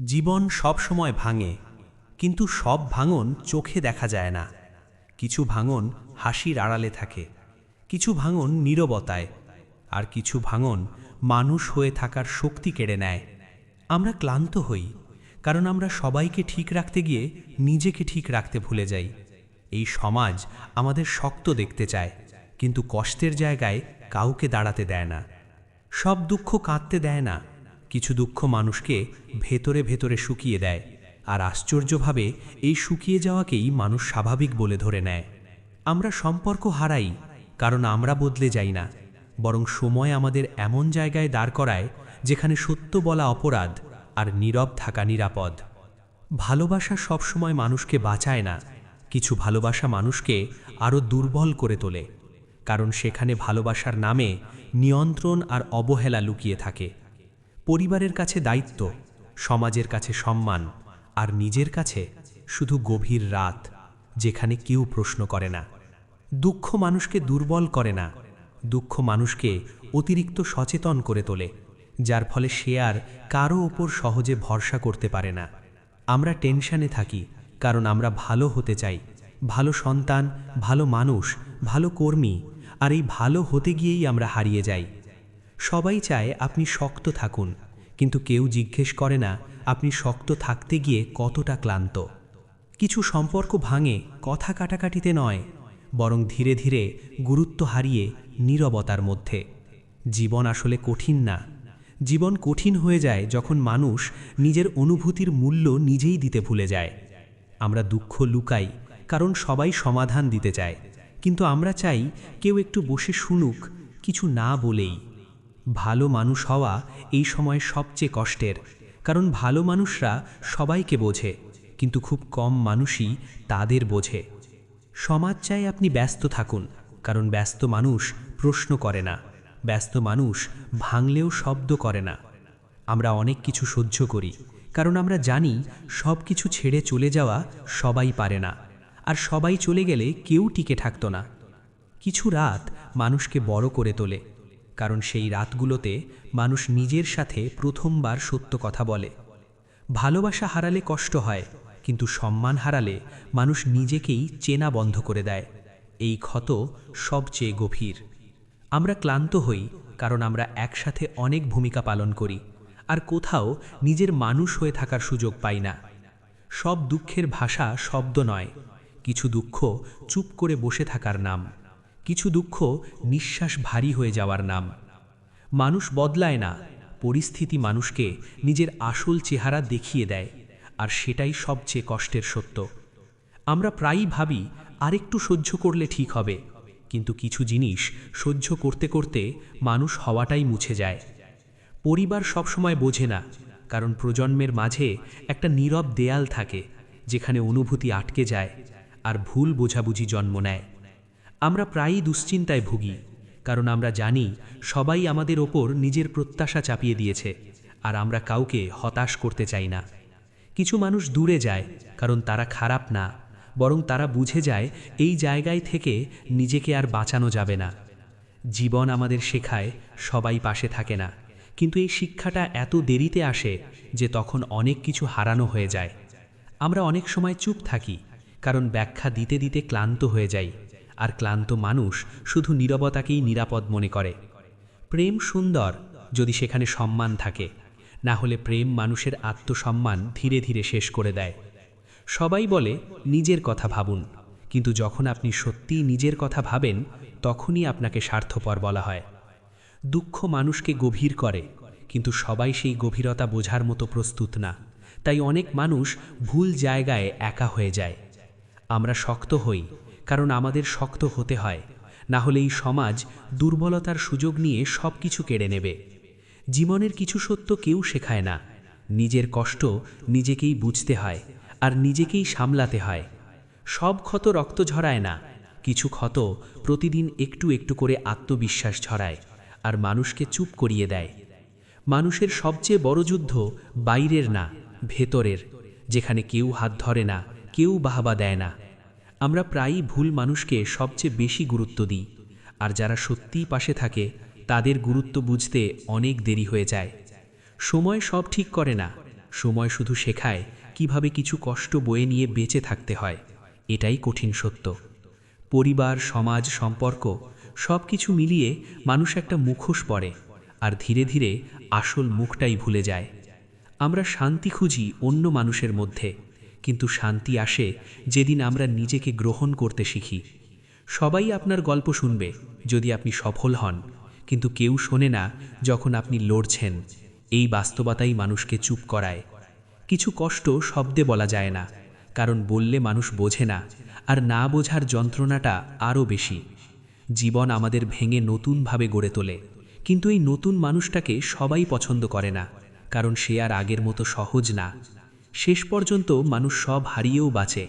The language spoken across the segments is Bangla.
জীবন সব সময় ভাঙে, কিন্তু সব ভাঙন চোখে দেখা যায় না। কিছু ভাঙন হাসির আড়ালে থাকে, কিছু ভাঙন নীরবতায়, আর কিছু ভাঙন মানুষ হয়ে থাকার শক্তি কেড়ে নেয়। আমরা ক্লান্ত হই, কারণ আমরা সবাইকে ঠিক রাখতে গিয়ে নিজেকে ঠিক রাখতে ভুলে যাই। এই সমাজ আমাদের শক্ত দেখতে চায়, কিন্তু কষ্টের জায়গায় কাউকে দাঁড়াতে দেয় না। সব দুঃখ কাঁদতে দেয় না, কিছু দুঃখ মানুষকে ভেতরে ভেতরে শুকিয়ে দেয়, আর আশ্চর্যভাবে এই শুকিয়ে যাওয়াকেই মানুষ স্বাভাবিক বলে ধরে নেয়। আমরা সম্পর্ক হারাই, কারণ আমরা বদলে যাই না, বরং সময় আমাদের এমন জায়গায় দাঁড় করায় যেখানে সত্য বলা অপরাধ আর নীরব থাকা নিরাপদ। ভালোবাসা সবসময় মানুষকে বাঁচায় না, কিছু ভালোবাসা মানুষকে আরও দুর্বল করে তোলে, কারণ সেখানে ভালোবাসার নামে নিয়ন্ত্রণ আর অবহেলা লুকিয়ে থাকে। পরিবারের কাছে দায়িত্ব, সমাজের কাছে সম্মান, আর নিজের কাছে শুধু গভীর রাত, যেখানে কেউ প্রশ্ন করে না। দুঃখ মানুষকে দুর্বল করে না, দুঃখ মানুষকে অতিরিক্ত সচেতন করে তোলে, যার ফলে সে আর কারো ওপর সহজে ভরসা করতে পারে না। আমরা টেনশনে থাকি, কারণ আমরা ভালো হতে চাই, ভালো সন্তান, ভালো মানুষ, ভালো কর্মী, আর এই ভালো হতে গিয়েই আমরা হারিয়ে যাই। সবাই চায় আপনি শক্ত থাকুন, কিন্তু কেউ জিজ্ঞেস করে না আপনি শক্ত থাকতে গিয়ে কতটা ক্লান্ত। কিছু সম্পর্ক ভাঙে কথা কাটাকাটিতে নয়, বরং ধীরে ধীরে গুরুত্ব হারিয়ে নীরবতার মধ্যে। জীবন আসলে কঠিন না, জীবন কঠিন হয়ে যায় যখন মানুষ নিজের অনুভূতির মূল্য নিজেই দিতে ভুলে যায়। আমরা দুঃখ লুকাই, কারণ সবাই সমাধান দিতে চায়, কিন্তু আমরা চাই কেউ একটু বসে শুনুক, কিছু না বলেই। ভালো মানুষ হওয়া এই সময় সবচেয়ে কষ্টের, কারণ ভালো মানুষরা সবাইকে বোঝে, কিন্তু খুব কম মানুষই তাদের বোঝে। সমাজ চায় আপনি ব্যস্ত থাকুন, কারণ ব্যস্ত মানুষ প্রশ্ন করে না, ব্যস্ত মানুষ ভাঙলেও শব্দ করে না। আমরা অনেক কিছু সহ্য করি, কারণ আমরা জানি সব কিছু ছেড়ে চলে যাওয়া সবাই পারে না, আর সবাই চলে গেলে কেউ টিকে থাকতো না। কিছু রাত মানুষকে বড় করে তোলে, কারণ সেই রাতগুলোতে মানুষ নিজের সাথে প্রথমবার সত্য কথা বলে। ভালোবাসা হারালে কষ্ট হয়, কিন্তু সম্মান হারালে মানুষ নিজেকেই চেনা বন্ধ করে দেয়। এই ক্ষত সবচেয়ে গভীর। আমরা ক্লান্ত হই, কারণ আমরা একসাথে অনেক ভূমিকা পালন করি, আর কোথাও নিজের মানুষ হয়ে থাকার সুযোগ পাই না। সব দুঃখের ভাষা শব্দ নয়, কিছু দুঃখ চুপ করে বসে থাকার নাম, কিছু দুঃখ নিঃশ্বাস ভারী হয়ে যাওয়ার নাম। মানুষ বদলায় না, পরিস্থিতি মানুষকে নিজের আসল চেহারা দেখিয়ে দেয়, আর সেটাই সবচেয়ে কষ্টের সত্য। আমরা প্রায়ই ভাবি আরেকটু সহ্য করলে ঠিক হবে, কিন্তু কিছু জিনিস সহ্য করতে করতে মানুষ হওয়াটাই মুছে যায়। পরিবার সবসময় বোঝে না, কারণ প্রজন্মের মাঝে একটা নীরব দেয়াল থাকে, যেখানে অনুভূতি আটকে যায় আর ভুল বোঝাবুঝি জন্ম নেয়। আমরা প্রায়ই দুশ্চিন্তায় ভুগি, কারণ আমরা জানি সবাই আমাদের ওপর নিজের প্রত্যাশা চাপিয়ে দিয়েছে, আর আমরা কাউকে হতাশ করতে চাই না। কিছু মানুষ দূরে যায়, কারণ তারা খারাপ না, বরং তারা বুঝে যায় এই জায়গায় থেকে নিজেকে আর বাঁচানো যাবে না। জীবন আমাদের শেখায় সবাই পাশে থাকে না, কিন্তু এই শিক্ষাটা এত দেরিতে আসে যে তখন অনেক কিছু হারানো হয়ে যায়। আমরা অনেক সময় চুপ থাকি, কারণ ব্যাখ্যা দিতে দিতে ক্লান্ত হয়ে যাই, আর ক্লান্ত মানুষ শুধু নীরবতাকেই নিরাপদ মনে করে। প্রেম সুন্দর যদি সেখানে সম্মান থাকে, না হলে প্রেম মানুষের আত্মসম্মান ধীরে ধীরে শেষ করে দেয়। সবাই বলে নিজের কথা ভাবুন, কিন্তু যখন আপনি সত্যিই নিজের কথা ভাবেন, তখনই আপনাকে স্বার্থপর বলা হয়। দুঃখ মানুষকে গভীর করে, কিন্তু সবাই সেই গভীরতা বোঝার মতো প্রস্তুত না, তাই অনেক মানুষ ভুল জায়গায় একা হয়ে যায়। আমরা শক্ত হই, কারণ আমাদের শক্ত হতে হয়, না হলে এই সমাজ দুর্বলতার সুযোগ নিয়ে সব কিছু কেড়ে নেবে। জীবনের কিছু সত্য কেউ শেখায় না, নিজের কষ্ট নিজেকেই বুঝতে হয়, আর নিজেকেই সামলাতে হয়। সব ক্ষত রক্ত ঝরায় না, কিছু ক্ষত প্রতিদিন একটু একটু করে আত্মবিশ্বাস ঝরায়, আর মানুষকে চুপ করিয়ে দেয়। মানুষের সবচেয়ে বড় যুদ্ধ বাইরের না, ভেতরের, যেখানে কেউ হাত ধরে না, কেউ বাহবা দেয় না। আমরা প্রায়ই ভুল মানুষকে সবচেয়ে বেশি গুরুত্ব দিই, আর যারা সত্যিই পাশে থাকে তাদের গুরুত্ব বুঝতে অনেক দেরি হয়ে যায়। সময় সব ঠিক করে না, সময় শুধু শেখায় কিভাবে কিছু কষ্ট বয়ে নিয়ে বেঁচে থাকতে হয়। এটাই কঠিন সত্য। পরিবার, সমাজ, সম্পর্ক সব কিছু মিলিয়ে মানুষ একটা মুখোশ পরে, আর ধীরে ধীরে আসল মুখটাই ভুলে যায়। আমরা শান্তি খুঁজি অন্য মানুষের মধ্যে, কিন্তু শান্তি আসে যেদিন আমরা নিজেকে গ্রহণ করতে শিখি। সবাই আপনার গল্প শুনবে যদি আপনি সফল হন, কিন্তু কেউ শোনে না যখন আপনি লড়ছেন। এই বাস্তবতাই মানুষকে চুপ করায়। কিছু কষ্ট শব্দে বলা যায় না, কারণ বললে মানুষ বোঝে না, আর না বোঝার যন্ত্রণাটা আরও বেশি। জীবন আমাদের ভেঙে নতুনভাবে গড়ে তোলে, কিন্তু এই নতুন মানুষটাকে সবাই পছন্দ করে না, কারণ সে আর আগের মতো সহজ না। শেষ পর্যন্ত মানুষ সব হারিয়েও বাঁচে,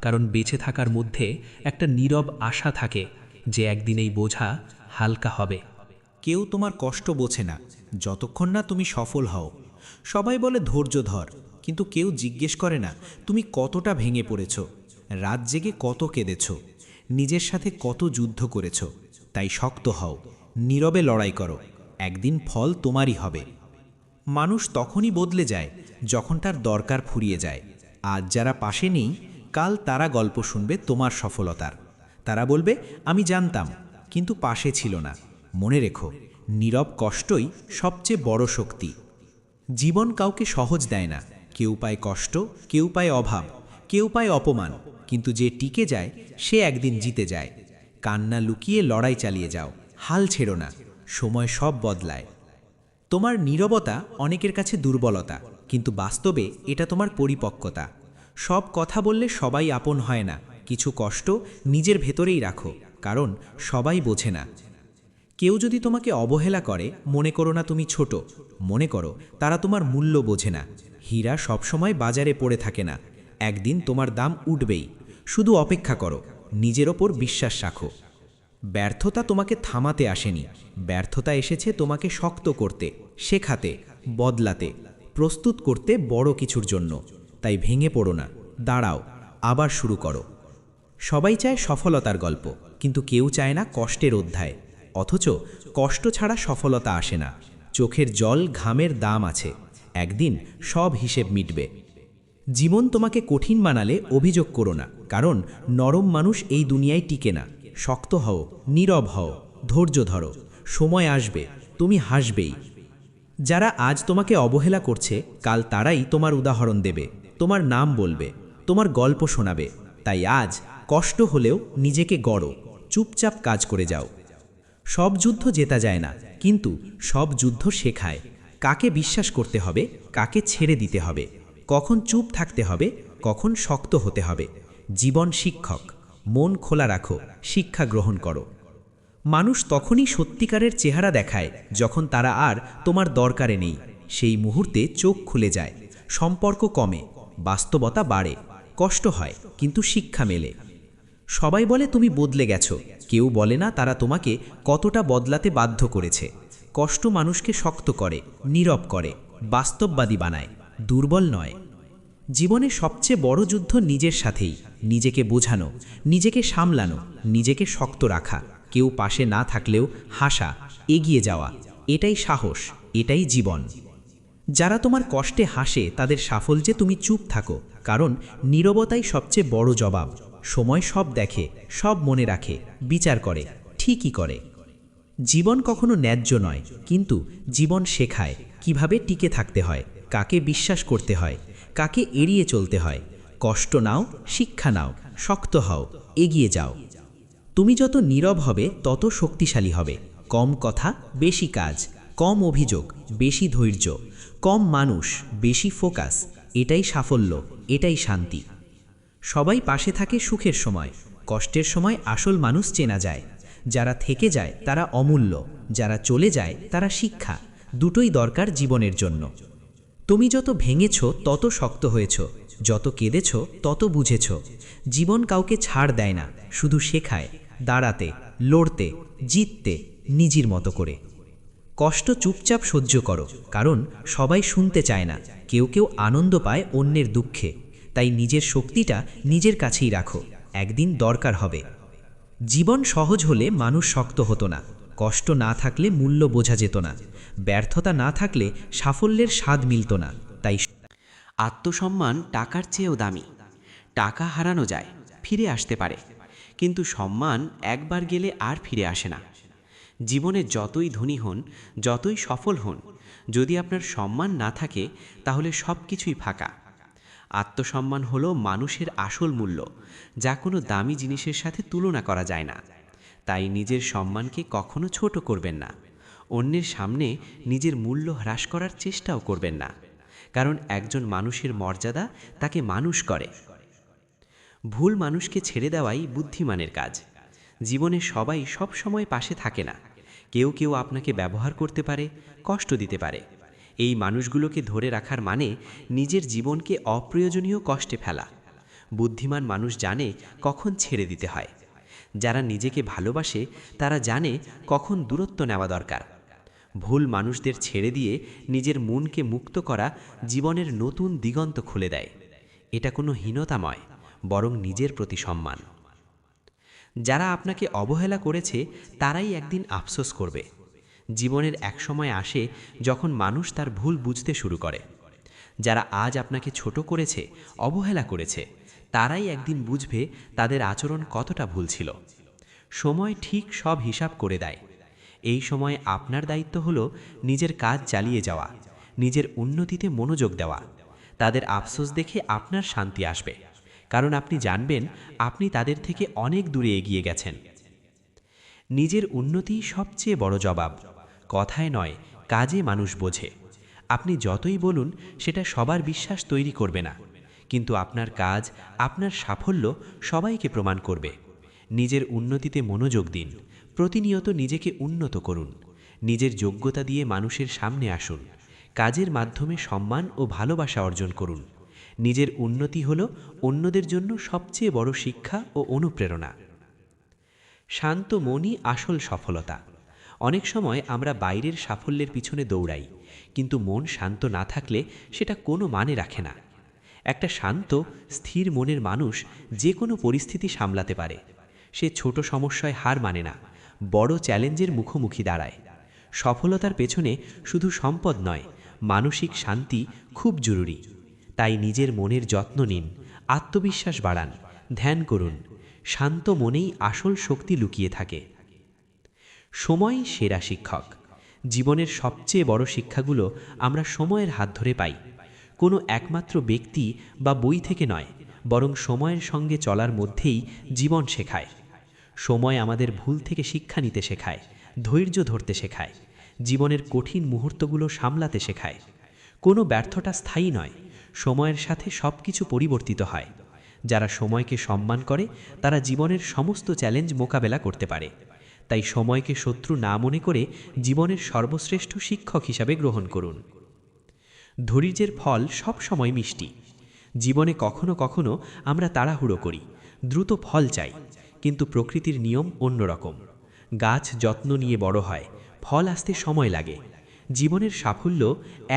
কারণ বেঁচে থাকার মধ্যে একটা নীরব আশা থাকে যে একদিন এই বোঝা হালকা হবে। কেউ তোমার কষ্ট বোঝে না যতক্ষণ না তুমি সফল হও। সবাই বলে ধৈর্য ধর, কিন্তু কেউ জিজ্ঞেস করে না তুমি কতটা ভেঙে পড়েছ, রাত জেগে কত কেঁদেছ, নিজের সাথে কত যুদ্ধ করেছ। তাই শক্ত হও, নীরবে লড়াই করো, একদিন ফল তোমারই হবে। মানুষ তখনই বদলে যায় যখন তার দরকার ফুরিয়ে যায়। আজ যারা পাশে নেই, কাল তারা গল্প শুনবে তোমার সফলতার। তারা বলবে আমি জানতাম, কিন্তু পাশে ছিল না। মনে রেখো, নীরব কষ্টই সবচেয়ে বড় শক্তি। জীবন কাউকে সহজ দেয় না। কেউ পায় কষ্ট, কেউ পায় অভাব, কেউ পায় অপমান, কিন্তু যে টিকে যায় সে একদিন জিতে যায়। কান্না লুকিয়ে লড়াই চালিয়ে যাও, হাল ছেড়ো না, সময় সব বদলায়। তোমার নীরবতা অনেকের কাছে দুর্বলতা, কিন্তু বাস্তবে এটা তোমার পরিপক্কতা। সব কথা বললে সবাই আপন হয় না। কিছু কষ্ট নিজের ভেতরেই রাখো, কারণ সবাই বোঝে না। কেউ যদি তোমাকে অবহেলা করে, মনে করো না তুমি ছোট, মনে করো তারা তোমার মূল্য বোঝে না। হীরা সবসময় বাজারে পড়ে থাকে না, একদিন তোমার দাম উঠবেই। শুধু অপেক্ষা করো, নিজের ওপর বিশ্বাস রাখো। ব্যর্থতা তোমাকে থামাতে আসেনি, ব্যর্থতা এসেছে তোমাকে শক্ত করতে, শেখাতে, বদলাতে, প্রস্তুত করতে বড় কিছুর জন্য। তাই ভেঙে পড়ো না, দাঁড়াও, আবার শুরু করো। সবাই চায় সফলতার গল্প, কিন্তু কেউ চায় না কষ্টের অধ্যায়। অথচ কষ্ট ছাড়া সফলতা আসে না। চোখের জল, ঘামের দাম আছে, একদিন সব হিসেব মিটবে। জীবন তোমাকে কঠিন বানালে অভিযোগ করো না, কারণ নরম মানুষ এই দুনিয়ায় টিকে না। শক্ত হও, নীরব হও, ধৈর্য ধরো, সময় আসবে, তুমি হাসবেই। যারা আজ তোমাকে অবহেলা করছে, কাল তারাই তোমার উদাহরণ দেবে, তোমার নাম বলবে, তোমার গল্প শোনাবে। তাই আজ কষ্ট হলেও নিজেকে গড়ো, চুপচাপ কাজ করে যাও। সব যুদ্ধ জেতা যায় না, কিন্তু সব যুদ্ধ শেখায় কাকে বিশ্বাস করতে হবে, কাকে ছেড়ে দিতে হবে, কখন চুপ থাকতে হবে, কখন শক্ত হতে হবে। জীবন শিক্ষক, মন খোলা রাখো, শিক্ষা গ্রহণ করো। মানুষ তখনই সত্যিকারের চেহারা দেখায় যখন তারা আর তোমার দরকারে নেই। সেই মুহূর্তে চোখ খুলে যায়, সম্পর্ক কমে, বাস্তবতা বাড়ে, কষ্ট হয়, কিন্তু শিক্ষা মেলে। সবাই বলে তুমি বদলে গেছো, কেউ বলে না তারা তোমাকে কতটা বদলাতে বাধ্য করেছে। কষ্ট মানুষকে শক্ত করে, নীরব করে, বাস্তববাদী বানায়, দুর্বল নয়। জীবনে সবচেয়ে বড় যুদ্ধ নিজের সাথেই, নিজেকে বোঝানো, নিজেকে সামলানো, নিজেকে শক্ত রাখা। কেউ পাশে না থাকলেও হাসা, এগিয়ে যাওয়া, এটাই সাহস, এটাই জীবন। যারা তোমার কষ্টে হাসে তাদের সাফল্যে তুমি চুপ থাকো, কারণ নীরবতাই সবচেয়ে বড় জবাব। সময় সব দেখে, সব মনে রাখে, বিচার করে, ঠিকই করে। জীবন কখনো ন্যায্য নয়, কিন্তু জীবন শেখায় কিভাবে টিকে থাকতে হয়, কাকে বিশ্বাস করতে হয়, কাকে এড়িয়ে চলতে হয়। কষ্ট নাও, শিক্ষা নাও, শক্ত হও, এগিয়ে যাও। তুমি যত নীরব হবে তত শক্তিশালী হবে। কম কথা, বেশি কাজ, কম অভিযোগ, বেশি ধৈর্য, কম মানুষ, বেশি ফোকাস। এটাই সাফল্য, এটাই শান্তি। সবাই পাশে থাকে সুখের সময়, কষ্টের সময় আসল মানুষ চেনা যায়। যারা থেকে যায় তারা অমূল্য, যারা চলে যায় তারা শিক্ষা। দুটোই দরকার জীবনের জন্য। তুমি যত ভেঙেছ তত শক্ত হয়েছ, যত কেঁদেছ তত বুঝেছ। জীবন কাউকে ছাড় দেয় না, শুধু শেখায় দাঁড়াতে, লড়তে, জিততে, নিজের মতো করে। কষ্ট চুপচাপ সহ্য করো, কারণ সবাই শুনতে চায় না। কেউ কেউ আনন্দ পায় অন্যের দুঃখে। তাই নিজের শক্তিটা নিজের কাছেই রাখো, একদিন দরকার হবে। জীবন সহজ হলে মানুষ শক্ত হতো না, কষ্ট না থাকলে মূল্য বোঝা যেত না, ব্যর্থতা না থাকলে সাফল্যের স্বাদ মিলত না। তাই আত্মসম্মান টাকার চেয়েও দামি। টাকা হারানো যায়, ফিরে আসতে পারে, কিন্তু সম্মান একবার গেলে আর ফিরে আসে না। জীবনে যতই ধনী হন, যতই সফল হন, যদি আপনার সম্মান না থাকে তাহলে সব কিছুই ফাঁকা। আত্মসম্মান হলো মানুষের আসল মূল্য, যা কোনো দামি জিনিসের সাথে তুলনা করা যায় না। তাই নিজের সম্মানকে কখনো ছোট করবেন না। অন্যের সামনে নিজের মূল্য হ্রাস করার চেষ্টাও করবেন না, কারণ একজন মানুষের মর্যাদা তাকে মানুষ করে। ভুল মানুষকে ছেড়ে দেওয়াই বুদ্ধিমানের কাজ। জীবনে সবাই সব সময় পাশে থাকে না। কেউ কেউ আপনাকে ব্যবহার করতে পারে, কষ্ট দিতে পারে। এই মানুষগুলোকে ধরে রাখার মানে নিজের জীবনকে অপ্রয়োজনীয় কষ্টে ফেলা। বুদ্ধিমান মানুষ জানে কখন ছেড়ে দিতে হয়। যারা নিজেকে ভালোবাসে তারা জানে কখন দূরত্ব নেওয়া দরকার। ভুল মানুষদের ছেড়ে দিয়ে নিজের মনকে মুক্ত করা জীবনের নতুন দিগন্ত খুলে দেয়। এটা কোনো হীনতাময়, বরং নিজের প্রতি সম্মান। যারা আপনাকে অবহেলা করেছে তারাই একদিন আফসোস করবে। জীবনের এক সময় আসে যখন মানুষ তার ভুল বুঝতে শুরু করে। যারা আজ আপনাকে ছোট করেছে, অবহেলা করেছে, তারাই একদিন বুঝবে তাদের আচরণ কতটা ভুল ছিল। সময় ঠিক সব হিসাব করে দেয়। এই সময় আপনার দায়িত্ব হলো নিজের কাজ চালিয়ে যাওয়া, নিজের উন্নতিতে মনোযোগ দেওয়া। তাদের আফসোস দেখে আপনার শান্তি আসবে, কারণ আপনি জানবেন আপনি তাদের থেকে অনেক দূরে এগিয়ে গেছেন। নিজের উন্নতিই সবচেয়ে বড় জবাব। কথায় নয়, কাজে মানুষ বোঝে। আপনি যতই বলুন সেটা সবার বিশ্বাস তৈরি করবে না, কিন্তু আপনার কাজ, আপনার সাফল্য সবাইকে প্রমাণ করবে। নিজের উন্নতিতে মনোযোগ দিন, প্রতিনিয়ত নিজেকে উন্নত করুন। নিজের যোগ্যতা দিয়ে মানুষের সামনে আসুন। কাজের মাধ্যমে সম্মান ও ভালোবাসা অর্জন করুন। নিজের উন্নতি হল অন্যদের জন্য সবচেয়ে বড় শিক্ষা ও অনুপ্রেরণা। শান্ত মনই আসল সফলতা। অনেক সময় আমরা বাইরের সাফল্যের পিছনে দৌড়াই, কিন্তু মন শান্ত না থাকলে সেটা কোনো মানে রাখে না। একটা শান্ত, স্থির মনের মানুষ যে কোনো পরিস্থিতি সামলাতে পারে। সে ছোট সমস্যায় হার মানে না, বড় চ্যালেঞ্জের মুখোমুখি দাঁড়ায়। সফলতার পেছনে শুধু সম্পদ নয়, মানসিক শান্তি খুব জরুরি। তাই নিজের মনের যত্ন নিন, আত্মবিশ্বাস বাড়ান, ধ্যান করুন। শান্ত মনেই আসল শক্তি লুকিয়ে থাকে। সময়ই সেরা শিক্ষক। জীবনের সবচেয়ে বড় শিক্ষাগুলো আমরা সময়ের হাত ধরে পাই। কোনো একমাত্র ব্যক্তি বা বই থেকে নয়, বরং সময়ের সঙ্গে চলার মধ্যেই জীবন শেখায়। সময় আমাদের ভুল থেকে শিক্ষা নিতে শেখায়, ধৈর্য ধরতে শেখায়, জীবনের কঠিন মুহূর্তগুলো সামলাতে শেখায়। কোনো ব্যর্থতা স্থায়ী নয়, সময়ের সাথে সব কিছু পরিবর্তিত হয়। যারা সময়কে সম্মান করে তারা জীবনের সমস্ত চ্যালেঞ্জ মোকাবেলা করতে পারে। তাই সময়কে শত্রু না মনে করে জীবনের সর্বশ্রেষ্ঠ শিক্ষক হিসাবে গ্রহণ করুন। ধৈর্যের ফল সব সময় মিষ্টি। জীবনে কখনো কখনো আমরা তাড়াহুড়ো করি, দ্রুত ফল চাই, কিন্তু প্রকৃতির নিয়ম অন্যরকম। গাছ যত্ন নিয়ে বড় হয়, ফল আসতে সময় লাগে। জীবনের সাফল্য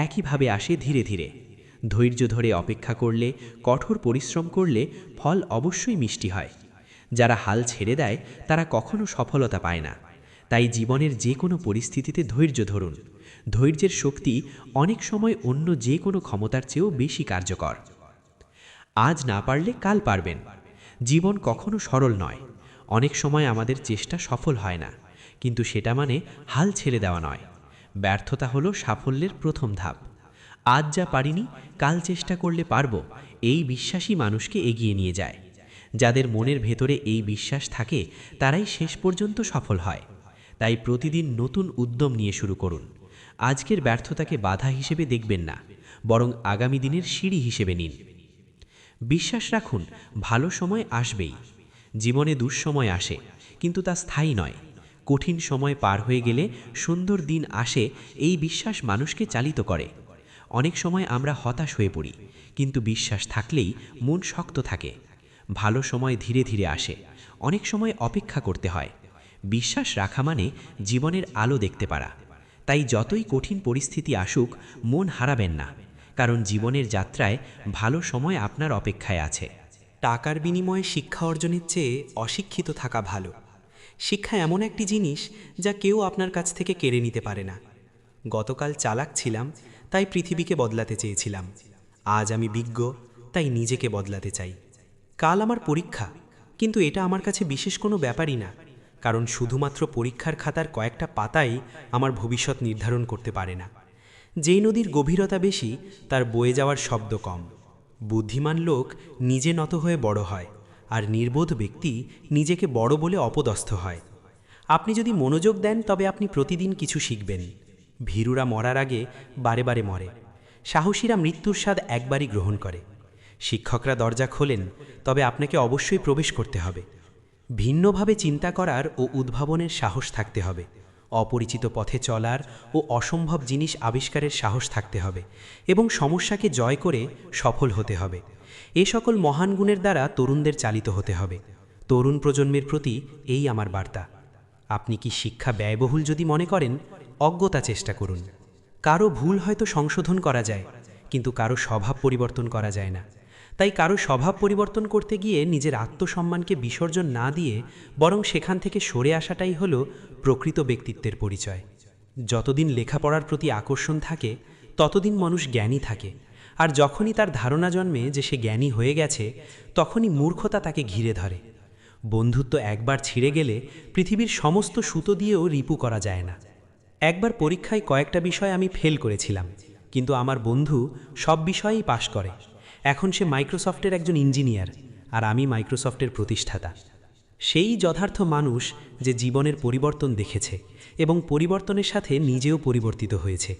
একইভাবে আসে ধীরে ধীরে। ধৈর্য ধরে অপেক্ষা করলে, কঠোর পরিশ্রম করলে ফল অবশ্যই মিষ্টি হয়। যারা হাল ছেড়ে দেয় তারা কখনো সফলতা পায় না। তাই জীবনের যে কোনো পরিস্থিতিতে ধৈর্য ধরুন। ধৈর্যের শক্তি অনেক সময় অন্য যে কোনো ক্ষমতার চেয়েও বেশি কার্যকর। আজ না পারলে কাল পারবেন। জীবন কখনো সরল নয়। অনেক সময় আমাদের চেষ্টা সফল হয় না, কিন্তু সেটা মানে হাল ছেড়ে দেওয়া নয়। ব্যর্থতা হলো সাফল্যের প্রথম ধাপ। আজ যা পারিনি, কাল চেষ্টা করলে পারবো, এই বিশ্বাসই মানুষকে এগিয়ে নিয়ে যায়। যাদের মনের ভেতরে এই বিশ্বাস থাকে তারাই শেষ পর্যন্ত সফল হয়। তাই প্রতিদিন নতুন উদ্যম নিয়ে শুরু করুন। আজকের ব্যর্থতাকে বাধা হিসেবে দেখবেন না, বরং আগামী দিনের সিঁড়ি হিসেবে নিন। বিশ্বাস রাখুন, ভালো সময় আসবেই। জীবনে দুঃসময় আসে, কিন্তু তা স্থায়ী নয়। কঠিন সময় পার হয়ে গেলে সুন্দর দিন আসে, এই বিশ্বাস মানুষকে চালিত করে। অনেক সময় আমরা হতাশ হয়ে পড়ি, কিন্তু বিশ্বাস থাকলেই মন শক্ত থাকে। ভালো সময় ধীরে ধীরে আসে, অনেক সময় অপেক্ষা করতে হয়। বিশ্বাস রাখা মানে জীবনের আলো দেখতে পারা। তাই যতই কঠিন পরিস্থিতি আসুক, মন হারাবেন না, কারণ জীবনের যাত্রায় ভালো সময় আপনার অপেক্ষায় আছে। টাকার বিনিময়ে শিক্ষা অর্জনের চেয়ে অশিক্ষিত থাকা ভালো। শিক্ষা এমন একটি জিনিস যা কেউ আপনার কাছ থেকে কেড়ে নিতে পারে না। গতকাল চালাক ছিলাম, তাই পৃথিবীকে বদলাতে চেয়েছিলাম। আজ আমি বিজ্ঞ, তাই নিজেকে বদলাতে চাই। কাল আমার পরীক্ষা, কিন্তু এটা আমার কাছে বিশেষ কোনো ব্যাপারই না, কারণ শুধুমাত্র পরীক্ষার খাতার কয়েকটা পাতাই আমার ভবিষ্যৎ নির্ধারণ করতে পারে না। যেই নদীর গভীরতা বেশি, তার বয়ে যাওয়ার শব্দ কম। বুদ্ধিমান লোক নিজে নত হয়ে বড় হয়, আর নির্বোধ ব্যক্তি নিজেকে বড় বলে অপদস্থ হয়। আপনি যদি মনোযোগ দেন, তবে আপনি প্রতিদিন কিছু শিখবেন। ভীরুরা মরার আগে বারে বারে মরে, সাহসীরা মৃত্যুর স্বাদ একবারই গ্রহণ করে। শিক্ষকরা দরজা খোলেন, তবে আপনাকে অবশ্যই প্রবেশ করতে হবে। ভিন্নভাবে চিন্তা করার ও উদ্ভাবনের সাহস থাকতে হবে। অপরিচিত পথে চলার ও অসম্ভব জিনিস আবিষ্কারের সাহস থাকতে হবে, এবং সমস্যাকে জয় করে সফল হতে হবে। এ সকল মহান গুণের দ্বারা তরুণদের চালিত হতে হবে। তরুণ প্রজন্মের প্রতি এই আমার বার্তা। আপনি কি শিক্ষা ব্যয়বহুল যদি মনে করেন, অজ্ঞতা চেষ্টা করুন। কারো ভুল হয়তো সংশোধন করা যায়, কিন্তু কারো স্বভাব পরিবর্তন করা যায় না। তাই কারো স্বভাব পরিবর্তন করতে গিয়ে নিজের আত্মসম্মানকে বিসর্জন না দিয়ে বরং সেখান থেকে সরে আসাটাই হলো প্রকৃত ব্যক্তিত্বের পরিচয়। যতদিন লেখাপড়ার প্রতি আকর্ষণ থাকে, ততদিন মানুষ জ্ঞানী থাকে, আর যখনই তার ধারণা জন্মে যে সে জ্ঞানী হয়ে গেছে, তখনই মূর্খতা তাকে ঘিরে ধরে। বন্ধুত্ব একবার ছিঁড়ে গেলে পৃথিবীর সমস্ত সুতো দিয়েও রিপু করা যায় না। একবার পরীক্ষায় কয়েকটা বিষয় আমি ফেল করেছিলাম, কিন্তু আমার বন্ধু সব বিষয়েই পাশ করে। এখন সে মাইক্রোসফটের একজন ইঞ্জিনিয়ার, আর আমি মাইক্রোসফটের প্রতিষ্ঠাতা। সেই যথার্থ মানুষ যে জীবনের পরিবর্তন দেখেছে এবং পরিবর্তনের সাথে নিজেও পরিবর্তিত হয়েছে।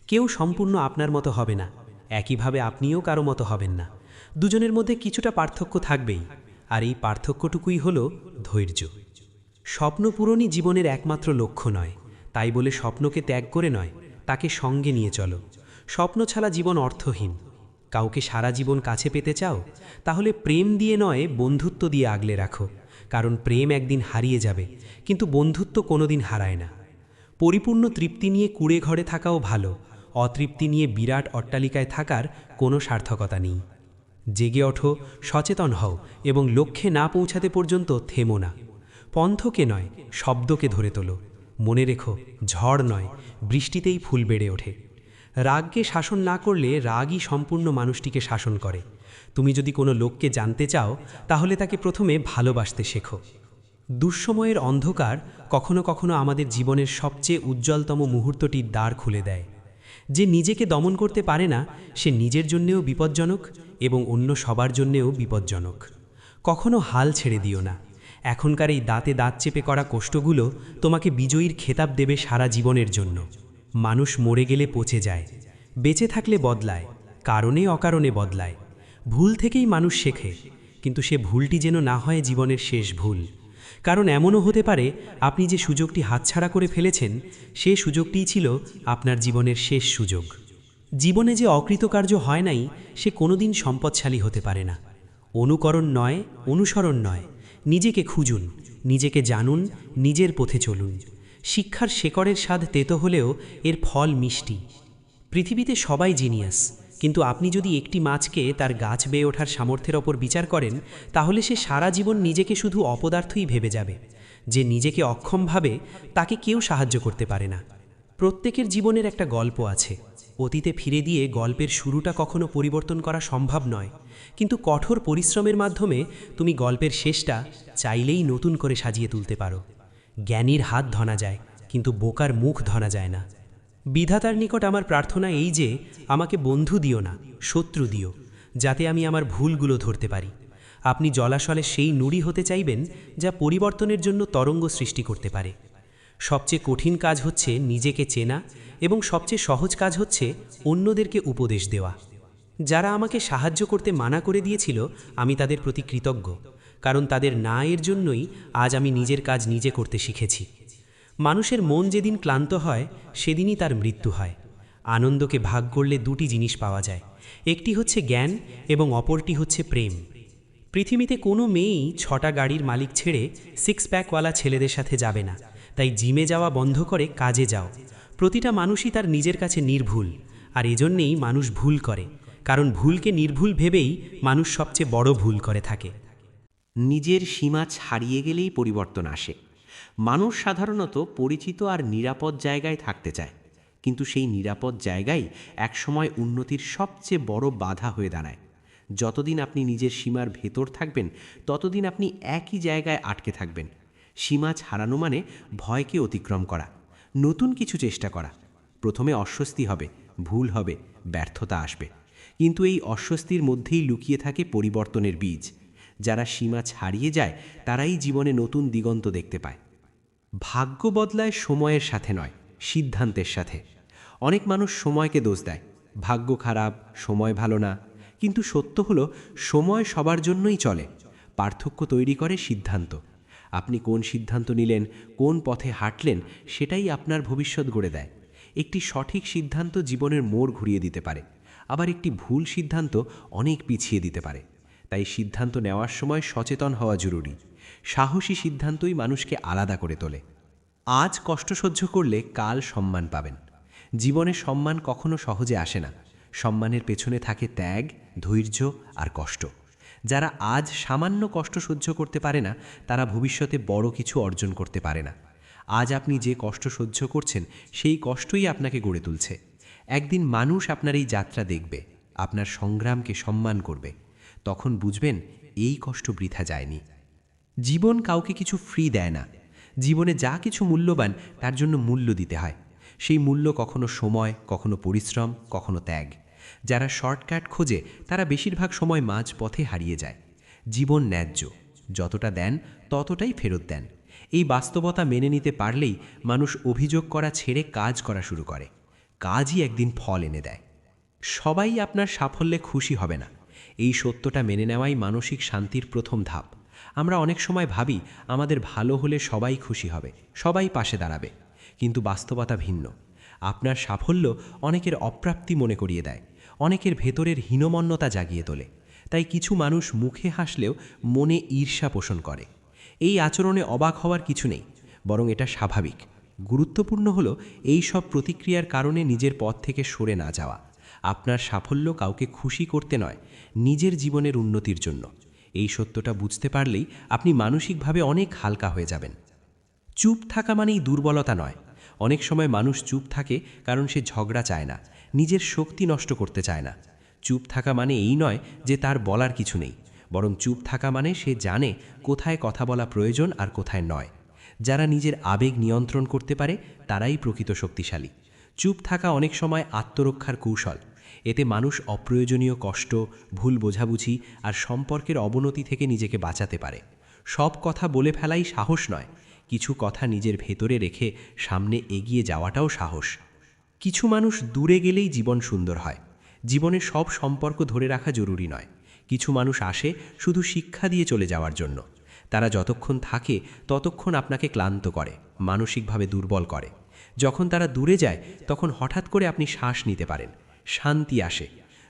কেউ সম্পূর্ণ আপনার মতো হবে না, একইভাবে আপনিও কারো মতো হবেন না। দুজনের মধ্যে কিছুটা পার্থক্য থাকবেই, আর এই পার্থক্যটুকুই হলো ধৈর্য। স্বপ্ন পূরণই জীবনের একমাত্র লক্ষ্য নয়, তাই বলে স্বপ্নকে ত্যাগ করে নয়, তাকে সঙ্গে নিয়ে চলো। স্বপ্ন ছাড়া জীবন অর্থহীন। কাউকে সারা জীবন কাছে পেতে চাও, তাহলে প্রেম দিয়ে নয়, বন্ধুত্ব দিয়ে আগলে রাখো, কারণ প্রেম একদিন হারিয়ে যাবে, কিন্তু বন্ধুত্ব কোনোদিন হারায় না। পরিপূর্ণ তৃপ্তি নিয়ে কুঁড়ে ঘরে থাকাও ভালো, অতৃপ্তি নিয়ে বিরাট অট্টালিকায় থাকার কোনো সার্থকতা নেই। জেগে ওঠো, সচেতন হও, এবং লক্ষ্যে না পৌঁছাতে পর্যন্ত থেমো না। পন্থকে নয়, শব্দকে ধরে তোলো। মনে রেখো, ঝড় নয়, বৃষ্টিতেই ফুল বেড়ে ওঠে। রাগকে শাসন না করলে রাগই সম্পূর্ণ মানুষটিকে শাসন করে। তুমি যদি কোনো লোককে জানতে চাও, তাহলে তাকে প্রথমে ভালোবাসতে শেখো। দুঃসময়ের অন্ধকার কখনো কখনো আমাদের জীবনের সবচেয়ে উজ্জ্বলতম মুহূর্তটির দ্বার খুলে দেয়। যে নিজেকে দমন করতে পারে না, সে নিজের জন্যেও বিপজ্জনক এবং অন্য সবার জন্যেও বিপজ্জনক। কখনো হাল ছেড়ে দিও না। এখনকার এই দাঁতে দাঁত চেপে করা কষ্টগুলো তোমাকে বিজয়ীর খেতাব দেবে সারা জীবনের জন্য। মানুষ মরে গেলে পচে যায়, বেঁচে থাকলে বদলায়, কারণে অকারণে বদলায়। ভুল থেকেই মানুষ শেখে, কিন্তু সে ভুলটি যেন না হয় জীবনের শেষ ভুল। কারণ এমনও হতে পারে আপনি যে সুযোগটি হাতছাড়া করে ফেলেছেন, সে সুযোগটিই ছিল আপনার জীবনের শেষ সুযোগ। জীবনে যে অকৃতকার্য হয় নাই, সে কোনোদিন সম্পদশালী হতে পারে না। অনুকরণ নয়, অনুসরণ নয়, নিজেকে খুঁজুন, নিজেকে জানুন, নিজের পথে চলুন। শিক্ষার শেকড়ের স্বাদ তেতো হলেও এর ফল মিষ্টি। পৃথিবীতে সবাই জিনিয়াস, কিন্তু আপনি যদি একটি মাছকে তার গাছ বেয়ে ওঠার সামর্থ্যের ওপর বিচার করেন, তাহলে সে সারা জীবন নিজেকে শুধু অপদার্থই ভেবে যাবে। যে নিজেকে অক্ষম ভাবে, তাকে কেউ সাহায্য করতে পারে না। প্রত্যেকের জীবনের একটা গল্প আছে। অতীতে ফিরে দিয়ে গল্পের শুরুটা কখনো পরিবর্তন করা সম্ভব নয়, কিন্তু কঠোর পরিশ্রমের মাধ্যমে তুমি গল্পের শেষটা চাইলেই নতুন করে সাজিয়ে তুলতে পারো। জ্ঞানীর হাত ধরা যায়, কিন্তু বোকার মুখ ধরা যায় না। বিধাতার নিকট আমার প্রার্থনা এই যে, আমাকে বন্ধু দিও না, শত্রু দিও, যাতে আমি আমার ভুলগুলো ধরতে পারি। আপনি জলাশলে সেই নুড়ি হতে চাইবেন যা পরিবর্তনের জন্য তরঙ্গ সৃষ্টি করতে পারে। সবচেয়ে কঠিন কাজ হচ্ছে নিজেকে চেনা, এবং সবচেয়ে সহজ কাজ হচ্ছে অন্যদেরকে উপদেশ দেওয়া। যারা আমাকে সাহায্য করতে মানা করে দিয়েছিল, আমি তাদের প্রতি কৃতজ্ঞ, কারণ তাদের না এর জন্যই আজ আমি নিজের কাজ নিজে করতে শিখেছি। মানুষের মন যেদিন ক্লান্ত হয়, সেদিনই তার মৃত্যু হয়। আনন্দকে ভাগ করলে দুটি জিনিস পাওয়া যায়, একটি হচ্ছে জ্ঞান এবং অপরটি হচ্ছে প্রেম। পৃথিবীতে কোনো মেয়েই 6টা গাড়ির মালিক ছেড়ে 6 প্যাকওয়ালা ছেলেদের সাথে যাবে না। তাই জিমে যাওয়া বন্ধ করে কাজে যাও। প্রতিটা মানুষই তার নিজের কাছে নির্ভুল, আর এজন্যেই মানুষ ভুল করে, কারণ ভুলকে নির্ভুল ভেবেই মানুষ সবচেয়ে বড় ভুল করে থাকে। নিজের সীমা ছাড়িয়ে গেলেই পরিবর্তন আসে। মানুষ সাধারণত পরিচিত আর নিরাপদ জায়গায় থাকতে চায়, কিন্তু সেই নিরাপদ জায়গাই একসময় উন্নতির সবচেয়ে বড় বাধা হয়ে দাঁড়ায়। যতদিন আপনি নিজের সীমার ভেতর থাকবেন, ততদিন আপনি একই জায়গায় আটকে থাকবেন। সীমা ছাড়ানো মানে ভয়কে অতিক্রম করা, নতুন কিছু চেষ্টা করা। প্রথমে অস্বস্তি হবে, ভুল হবে, ব্যর্থতা আসবে, কিন্তু এই অস্বস্তির মধ্যেই লুকিয়ে থাকে পরিবর্তনের বীজ। যারা সীমা ছাড়িয়ে যায় তারাই জীবনে নতুন দিগন্ত দেখতে পায়। ভাগ্য বদলায় সময়ের সাথে নয়, সিদ্ধান্তের সাথে। অনেক মানুষ সময়কে দোষ দেয়, ভাগ্য খারাপ, সময় ভালো না। কিন্তু সত্য হলো, সময় সবার জন্যই চলে। পার্থক্য তৈরি করে সিদ্ধান্ত। আপনি কোন সিদ্ধান্ত নিলেন, কোন পথে হাঁটলেন, সেটাই আপনার ভবিষ্যৎ গড়ে দেয়। একটি সঠিক সিদ্ধান্ত জীবনের মোড় ঘুরিয়ে দিতে পারে, আবার একটি ভুল সিদ্ধান্ত অনেক পিছিয়ে দিতে পারে। তাই সিদ্ধান্ত নেওয়ার সময় সচেতন হওয়া জরুরি। সাহসী সিদ্ধান্তই মানুষকে আলাদা করে তোলে। আজ কষ্ট সহ্য করলে কাল সম্মান পাবেন। জীবনে সম্মান কখনো সহজে আসে না। সম্মানের পেছনে থাকে ত্যাগ, ধৈর্য আর কষ্ট। যারা আজ সামান্য কষ্ট সহ্য করতে পারে না, তারা ভবিষ্যতে বড় কিছু অর্জন করতে পারে না। আজ আপনি যে কষ্ট সহ্য করছেন, সেই কষ্টই আপনাকে গড়ে তুলছে। একদিন মানুষ আপনার এই যাত্রা দেখবে, আপনার সংগ্রামকে সম্মান করবে। তখন বুঝবেন এই কষ্ট বৃথা যায়নি। জীবন কাউকে কিছু ফ্রি দেয় না। জীবনে যা কিছু মূল্যবান, তার জন্য মূল্য দিতে হয়। সেই মূল্য কখনো সময়, কখনো পরিশ্রম, কখনো ত্যাগ। যারা শর্টকাট খোঁজে, তারা বেশিরভাগ সময় মাঝ পথে হারিয়ে যায়। জীবন ন্যায্য, যতটা দেন ততটাই ফেরত দেন। এই বাস্তবতা মেনে নিতে পারলেই মানুষ অভিযোগ করা ছেড়ে কাজ করা শুরু করে। কাজই একদিন ফল এনে দেয়। সবাই আপনার সাফল্যে খুশি হবে না। এই সত্যটা মেনে নেওয়াই মানসিক শান্তির প্রথম ধাপ। আমরা অনেক সময় ভাবি আমাদের ভালো হলে সবাই খুশি হবে, সবাই পাশে দাঁড়াবে। কিন্তু বাস্তবতা ভিন্ন। আপনার সাফল্য অনেকের অপ্রাপ্তি মনে করিয়ে দেয়, অনেকের ভেতরের হীনমন্যতা জাগিয়ে তোলে। তাই কিছু মানুষ মুখে হাসলেও মনে ঈর্ষা পোষণ করে। এই আচরণে অবাক হওয়ার কিছু নেই, বরং এটা স্বাভাবিক। গুরুত্বপূর্ণ হলো এই সব প্রতিক্রিয়ার কারণে নিজের পথ থেকে সরে না যাওয়া। আপনার সাফল্য কাউকে খুশি করতে নয়, নিজের জীবনের উন্নতির জন্য। এই সত্যটা বুঝতে পারলেই আপনি মানসিকভাবে অনেক হালকা হয়ে যাবেন। চুপ থাকা মানেই দুর্বলতা নয়। অনেক সময় মানুষ চুপ থাকে কারণ সে ঝগড়া চায় না, নিজের শক্তি নষ্ট করতে চায় না। চুপ থাকা মানে এই নয় যে তার বলার কিছু নেই, বরং চুপ থাকা মানে সে জানে কোথায় কথা বলা প্রয়োজন আর কোথায় নয়। যারা নিজের আবেগ নিয়ন্ত্রণ করতে পারে, তারাই প্রকৃত শক্তিশালী। চুপ থাকা অনেক সময় আত্মরক্ষার কৌশল। এতে মানুষ অপ্রয়োজনীয় কষ্ট, ভুল বোঝাবুঝি আর সম্পর্কের অবনতি থেকে নিজেকে বাঁচাতে পারে। সব কথা বলে ফেলাই সাহস নয়, কিছু কথা নিজের ভেতরে রেখে সামনে এগিয়ে যাওয়াটাও সাহস। কিছু মানুষ দূরে গেলেই জীবন সুন্দর হয়। জীবনে সব সম্পর্ক ধরে রাখা জরুরি নয়। কিছু মানুষ আসে শুধু শিক্ষা দিয়ে চলে যাওয়ার জন্য। তারা যতক্ষণ থাকে ততক্ষণ আপনাকে ক্লান্ত করে, মানসিকভাবে দুর্বল করে। যখন তারা দূরে যায়, তখন হঠাৎ করে আপনি শ্বাস নিতে পারেন, শান্তি আসে।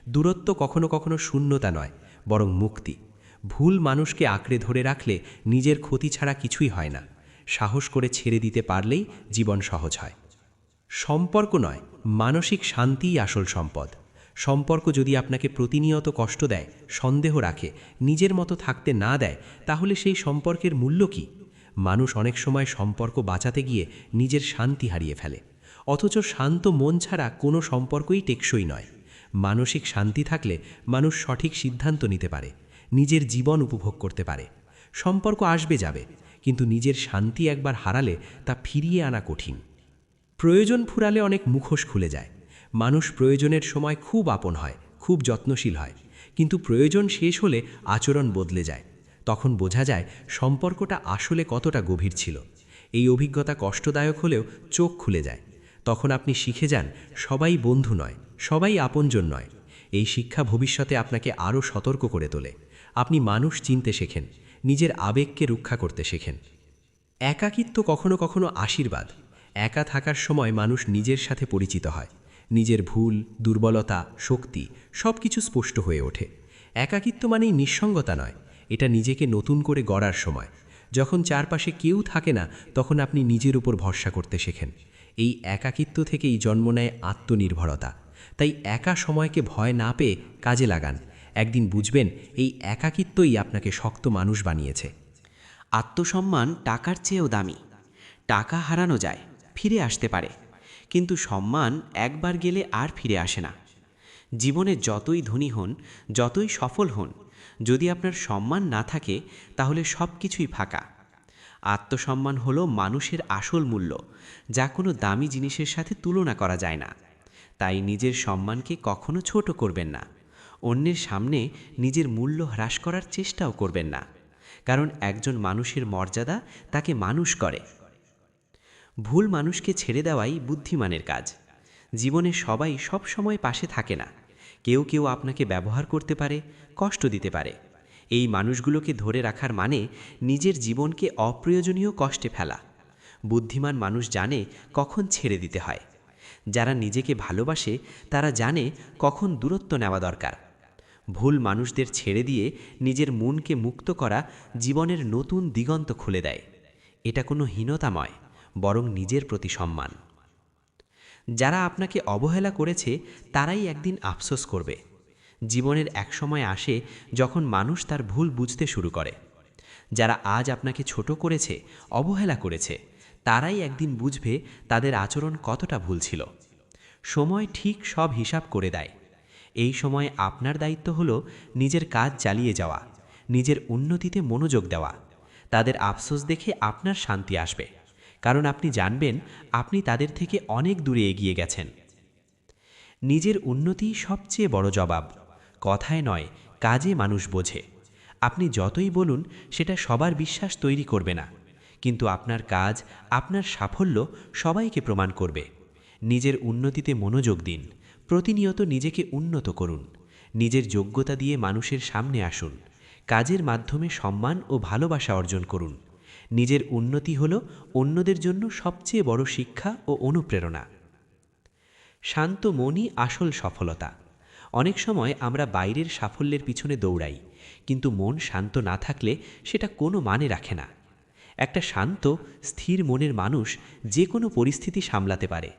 দূরত্ব কখনো কখনো শূন্যতা নয়, বরং মুক্তি। ভুল মানুষকে আঁকড়ে ধরে রাখলে নিজের ক্ষতি ছাড়া কিছুই হয় না। সাহস করে ছেড়ে দিতে পারলেই জীবন সহজ হয়। সম্পর্ক নয়, মানসিক শান্তিই আসল সম্পদ। সম্পর্ক যদি আপনাকে প্রতিনিয়ত কষ্ট দেয়, সন্দেহ রাখে, নিজের মতো থাকতে না দেয়, তাহলে সেই সম্পর্কের মূল্য কী? মানুষ অনেক সময় সম্পর্ক বাঁচাতে গিয়ে নিজের শান্তি হারিয়ে ফেলে। অথচ শান্ত মন ছাড়া কোনো সম্পর্কই টেকসই নয়। মানসিক শান্তি থাকলে মানুষ সঠিক সিদ্ধান্ত নিতে পারে, নিজের জীবন উপভোগ করতে পারে। সম্পর্ক আসবে যাবে, কিন্তু নিজের শান্তি একবার হারালে তা ফিরিয়ে আনা কঠিন। প্রয়োজন ফুরালে অনেক মুখোশ খুলে যায়। মানুষ প্রয়োজনের সময় খুব আপন হয়, খুব যত্নশীল হয়, কিন্তু প্রয়োজন শেষ হলে আচরণ বদলে যায়। তখন বোঝা যায় সম্পর্কটা আসলে কতটা গভীর ছিল। এই অভিজ্ঞতা কষ্টদায়ক হলেও চোখ খুলে যায়। তখন আপনি শিখে যান সবাই বন্ধু নয়, সবাই আপনজন নয়। এই শিক্ষা ভবিষ্যতে আপনাকে আরও সতর্ক করে তোলে। আপনি মানুষ চিনতে শেখেন, নিজের আবেগকে রক্ষা করতে শেখেন। একাকিত্ব কখনো কখনো আশীর্বাদ। একা থাকার সময় মানুষ নিজের সাথে পরিচিত হয়। নিজের ভুল, দুর্বলতা, শক্তি সব কিছু স্পষ্ট হয়ে ওঠে। একাকিত্ব মানেই নিঃসঙ্গতা নয়, এটা নিজেকে নতুন করে গড়ার সময়। যখন চারপাশে কেউ থাকে না, তখন আপনি নিজের উপর ভরসা করতে শেখেন। এই একাকিত্ব থেকেই জন্ম নেয় আত্মনির্ভরতা। তাই একা সময়কে ভয় না পেয়ে কাজে লাগান। একদিন বুঝবেন এই একাকিত্বই আপনাকে শক্ত মানুষ বানিয়েছে। আত্মসম্মান টাকার চেয়েও দামি। টাকা হারানো যায়, ফিরে আসতে পারে, কিন্তু সম্মান একবার গেলে আর ফিরে আসে না। জীবনে যতই ধনী হন, যতই সফল হন, যদি আপনার সম্মান না থাকে তাহলে সব কিছুই ফাঁকা। আত্মসম্মান হলো মানুষের আসল মূল্য, যা কোনো দামি জিনিসের সাথে তুলনা করা যায় না। তাই নিজের সম্মানকে কখনো ছোট করবেন না। অন্যের সামনে নিজের মূল্য হ্রাস করার চেষ্টাও করবেন না, কারণ একজন মানুষের মর্যাদা তাকে মানুষ করে। ভুল মানুষকে ছেড়ে দেওয়াই বুদ্ধিমানের কাজ। জীবনে সবাই সব সময় পাশে থাকে না। কেউ কেউ আপনাকে ব্যবহার করতে পারে, কষ্ট দিতে পারে। এই মানুষগুলোকে ধরে রাখার মানে নিজের জীবনকে অপ্রয়োজনীয় কষ্টে ফেলা। বুদ্ধিমান মানুষ জানে কখন ছেড়ে দিতে হয়। যারা নিজেকে ভালোবাসে তারা জানে কখন দূরত্ব নেওয়া দরকার। ভুল মানুষদের ছেড়ে দিয়ে নিজের মনকে মুক্ত করা জীবনের নতুন দিগন্ত খুলে দেয়। এটা কোনো হীনতা নয়, বরং নিজের প্রতি সম্মান। যারা আপনাকে অবহেলা করেছে তারাই একদিন আফসোস করবে। জীবনের এক সময় আসে যখন মানুষ তার ভুল বুঝতে শুরু করে। যারা আজ আপনাকে ছোট করেছে, অবহেলা করেছে, তারাই একদিন বুঝবে তাদের আচরণ কতটা ভুল ছিল। সময় ঠিক সব হিসাব করে দেয়। এই সময় আপনার দায়িত্ব হলো নিজের কাজ চালিয়ে যাওয়া, নিজের উন্নতিতে মনোযোগ দেওয়া। তাদের আফসোস দেখে আপনার শান্তি আসবে, কারণ আপনি জানবেন আপনি তাদের থেকে অনেক দূরে এগিয়ে গেছেন। নিজের উন্নতি সবচেয়ে বড় জবাব। কথায় নয়, কাজে মানুষ বোঝে। আপনি যতই বলুন সেটা সবার বিশ্বাস তৈরি করবে না, কিন্তু আপনার কাজ, আপনার সাফল্য সবাইকে প্রমাণ করবে। নিজের উন্নতিতে মনোযোগ দিন, প্রতিনিয়ত নিজেকে উন্নত করুন। নিজের যোগ্যতা দিয়ে মানুষের সামনে আসুন। কাজের মাধ্যমে সম্মান ও ভালোবাসা অর্জন করুন। নিজের উন্নতি হল অন্যদের জন্য সবচেয়ে বড় শিক্ষা ও অনুপ্রেরণা। শান্ত মনই আসল সফলতা। অনেক সময় আমরা বাইরের সাফল্যের পিছনে দৌড়াই, কিন্তু মন শান্ত না থাকলে সেটা কোনো মানে রাখে না। একটা শান্ত, স্থির মনের মানুষ যে কোনো পরিস্থিতি সামলাতে পারে।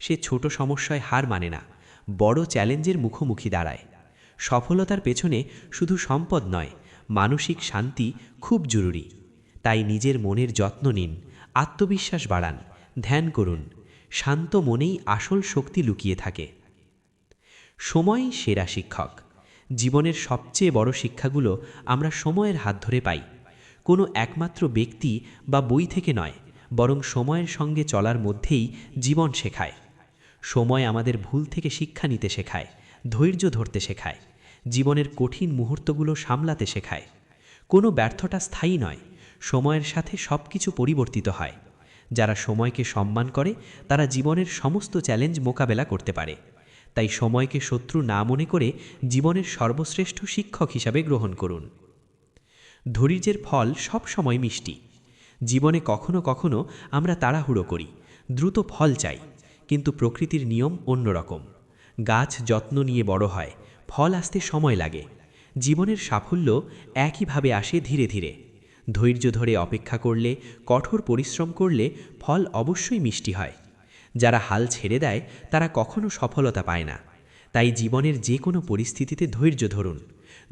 সে ছোট সমস্যায় হার মানে না, বড় চ্যালেঞ্জের মুখোমুখি দাঁড়ায়। সফলতার পেছনে শুধু সম্পদ নয়, মানসিক শান্তি খুব জরুরি। তাই নিজের মনের যত্ন নিন, আত্মবিশ্বাস বাড়ান, ধ্যান করুন। শান্ত মনেই আসল শক্তি লুকিয়ে থাকে। সময়ই সেরা শিক্ষক। জীবনের সবচেয়ে বড় শিক্ষাগুলো আমরা সময়ের হাত ধরে পাই। কোনো একমাত্র ব্যক্তি বা বই থেকে নয়, বরং সময়ের সঙ্গে চলার মধ্যেই জীবন শেখায়। সময় আমাদের ভুল থেকে শিক্ষা নিতে শেখায়, ধৈর্য ধরতে শেখায়, জীবনের কঠিন মুহূর্তগুলো সামলাতে শেখায়। কোনো ব্যর্থতা স্থায়ী নয়, সময়ের সাথে সব কিছু পরিবর্তিত হয়। যারা সময়কে সম্মান করে তারা জীবনের সমস্ত চ্যালেঞ্জ মোকাবেলা করতে পারে। তাই সময়কে শত্রু না মনে করে জীবনের সর্বশ্রেষ্ঠ শিক্ষক হিসাবে গ্রহণ করুন। ধৈর্যের ফল সব সময় মিষ্টি। জীবনে কখনো কখনো আমরা তাড়াহুড়ো করি, দ্রুত ফল চাই, কিন্তু প্রকৃতির নিয়ম অন্যরকম। গাছ যত্ন নিয়ে বড় হয়, ফল আসতে সময় লাগে। জীবনের সাফল্য একইভাবে আসে ধীরে ধীরে। ধৈর্য ধরে অপেক্ষা করলে, কঠোর পরিশ্রম করলে ফল অবশ্যই মিষ্টি হয়। যারা হাল ছেড়ে দেয় তারা কখনো সফলতা পায় না। তাই জীবনের যে কোনো পরিস্থিতিতে ধৈর্য ধরুন।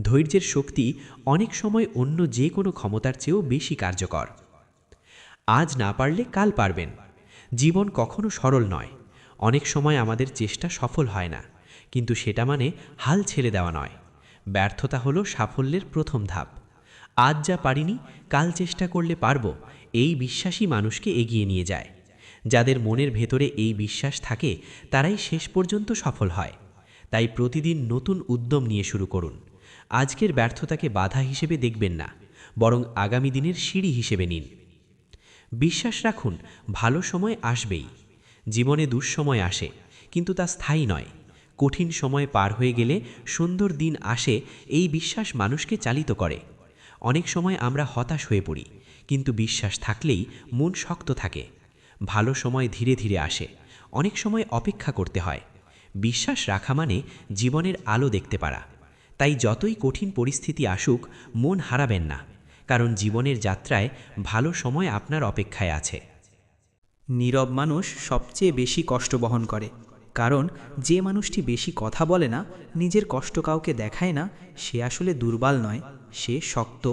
ধৈর্যের শক্তি অনেক সময় অন্য যে কোনো ক্ষমতার চেয়েও বেশি কার্যকর। আজ না পারলে কাল পারবেন। জীবন কখনো সরল নয়। অনেক সময় আমাদের চেষ্টা সফল হয় না, কিন্তু সেটা মানে হাল ছেড়ে দেওয়া নয়। ব্যর্থতা হলো সাফল্যের প্রথম ধাপ। আজ যা পারিনি, কাল চেষ্টা করলে পারবো, এই বিশ্বাসই মানুষকে এগিয়ে নিয়ে যায়। যাদের মনের ভেতরে এই বিশ্বাস থাকে তারাই শেষ পর্যন্ত সফল হয়। তাই প্রতিদিন নতুন উদ্যম নিয়ে শুরু করুন। আজকের ব্যর্থতাকে বাধা হিসেবে দেখবেন না, বরং আগামী দিনের সিঁড়ি হিসেবে নিন। বিশ্বাস রাখুন, ভালো সময় আসবেই। জীবনে দুঃসময় আসে, কিন্তু তা স্থায়ী নয়। কঠিন সময় পার হয়ে গেলে সুন্দর দিন আসে, এই বিশ্বাস মানুষকে চালিত করে। অনেক সময় আমরা হতাশ হয়ে পড়ি, কিন্তু বিশ্বাস থাকলেই মন শক্ত থাকে। ভালো সময় ধীরে ধীরে আসে, অনেক সময় অপেক্ষা করতে হয়। বিশ্বাস রাখা মানে জীবনের আলো দেখতে পারা। তাই যতই কঠিন পরিস্থিতি আসুক, মন হারাবেন না, কারণ জীবনের যাত্রায় ভালো সময় আপনার অপেক্ষায় আছে। নীরব মানুষ সবচেয়ে বেশি কষ্ট বহন করে, কারণ যে মানুষটি বেশি কথা বলে না, নিজের কষ্ট কাউকে দেখায় না, সে আসলে দুর্বল নয়, সে শক্ত।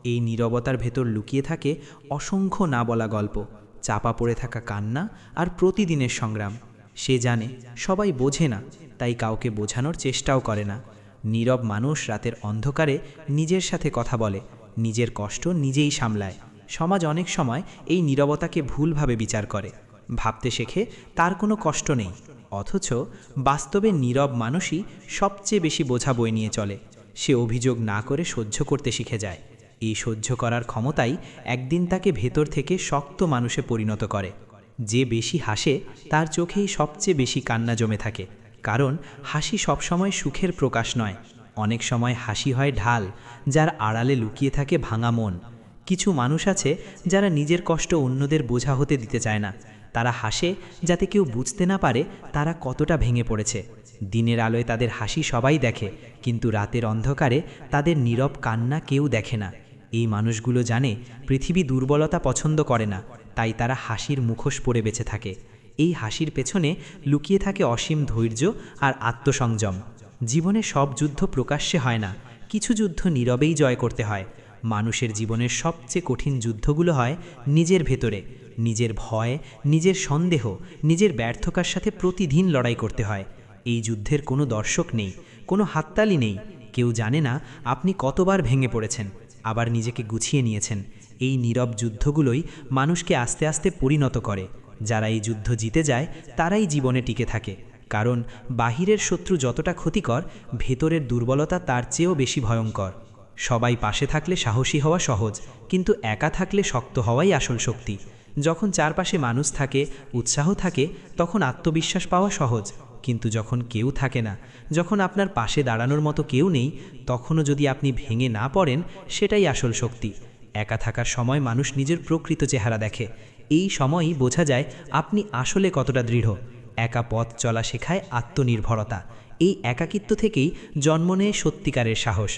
এই নীরবতার ভেতর লুকিয়ে থাকে অসংখ্য না বলা গল্প, চাপা পড়ে থাকা কান্না আর প্রতিদিনের সংগ্রাম। সে জানে সবাই বোঝে না, তাই কাউকে বোঝানোর চেষ্টাও করে না। নীরব মানুষ রাতের অন্ধকারে নিজের সাথে কথা বলে, নিজের কষ্ট নিজেই সামলায়। সমাজ অনেক সময় এই নীরবতাকে ভুলভাবে বিচার করে, ভাবতে শেখে তার কোনো কষ্ট নেই। অথচ বাস্তবে নীরব মানুষই সবচেয়ে বেশি বোঝা বয়ে নিয়ে চলে। সে অভিযোগ না করে সহ্য করতে শিখে যায়। এই সহ্য করার ক্ষমতাই একদিন তাকে ভেতর থেকে শক্ত মানুষে পরিণত করে। যে বেশি হাসে তার চোখেই সবচেয়ে বেশি কান্না জমে থাকে, কারণ হাসি সবসময় সুখের প্রকাশ নয়। অনেক সময় হাসি হয় ঢাল, যার আড়ালে লুকিয়ে থাকে ভাঙা মন। কিছু মানুষ আছে যারা নিজের কষ্ট অন্যদের বোঝা হতে দিতে চায় না। তারা হাসে যাতে কেউ বুঝতে না পারে তারা কতটা ভেঙে পড়েছে। দিনের আলোয় তাদের হাসি সবাই দেখে, কিন্তু রাতের অন্ধকারে তাদের নীরব কান্না কেউ দেখে না। এই মানুষগুলো জানে পৃথিবী দুর্বলতা পছন্দ করে না, তাই তারা হাসির মুখোশ পরে বেঁচে থাকে। এই হাসির পেছনে লুকিয়ে থাকে অসীম ধৈর্য আর আত্মসংযম। জীবনে সব যুদ্ধ প্রকাশ্যে হয় না, কিছু যুদ্ধ নীরবেই জয় করতে হয়। মানুষের জীবনের সবচেয়ে কঠিন যুদ্ধগুলো হয় নিজের ভেতরে। নিজের ভয়, নিজের সন্দেহ, নিজের ব্যর্থতার সাথে প্রতিদিন লড়াই করতে হয়। এই যুদ্ধের কোনো দর্শক নেই, কোনো হাততালি নেই। কেউ জানে না আপনি কতবার ভেঙে পড়েছেন, আবার নিজেকে গুছিয়ে নিয়েছেন। এই নীরব যুদ্ধগুলোই মানুষকে আস্তে আস্তে পরিণত করে। যারা এই যুদ্ধ জিতে যায় তারাই জীবনে টিকে থাকে, কারণ বাহিরের শত্রু যতটা ক্ষতিকর, ভেতরের দুর্বলতা তার চেয়েও বেশি ভয়ঙ্কর। সবাই পাশে থাকলে সাহসী হওয়া সহজ, কিন্তু একা থাকলে শক্ত হওয়াই আসল শক্তি। যখন চারপাশে মানুষ থাকে, উৎসাহ থাকে, তখন আত্মবিশ্বাস পাওয়া সহজ। কিন্তু যখন কেউ থাকে না, যখন আপনার পাশে দাঁড়ানোর মতো কেউ নেই, তখনও যদি আপনি ভেঙে না পড়েন, সেটাই আসল শক্তি। একা থাকার সময় মানুষ নিজের প্রকৃত চেহারা দেখে। এই সময়ই বোঝা যায় আপনি আসলে কতটা দৃঢ়। একা পথ চলা শেখায় আত্মনির্ভরতা। এই একাকিত্ব থেকেই জন্ম নেয় সত্যিকারের সাহস।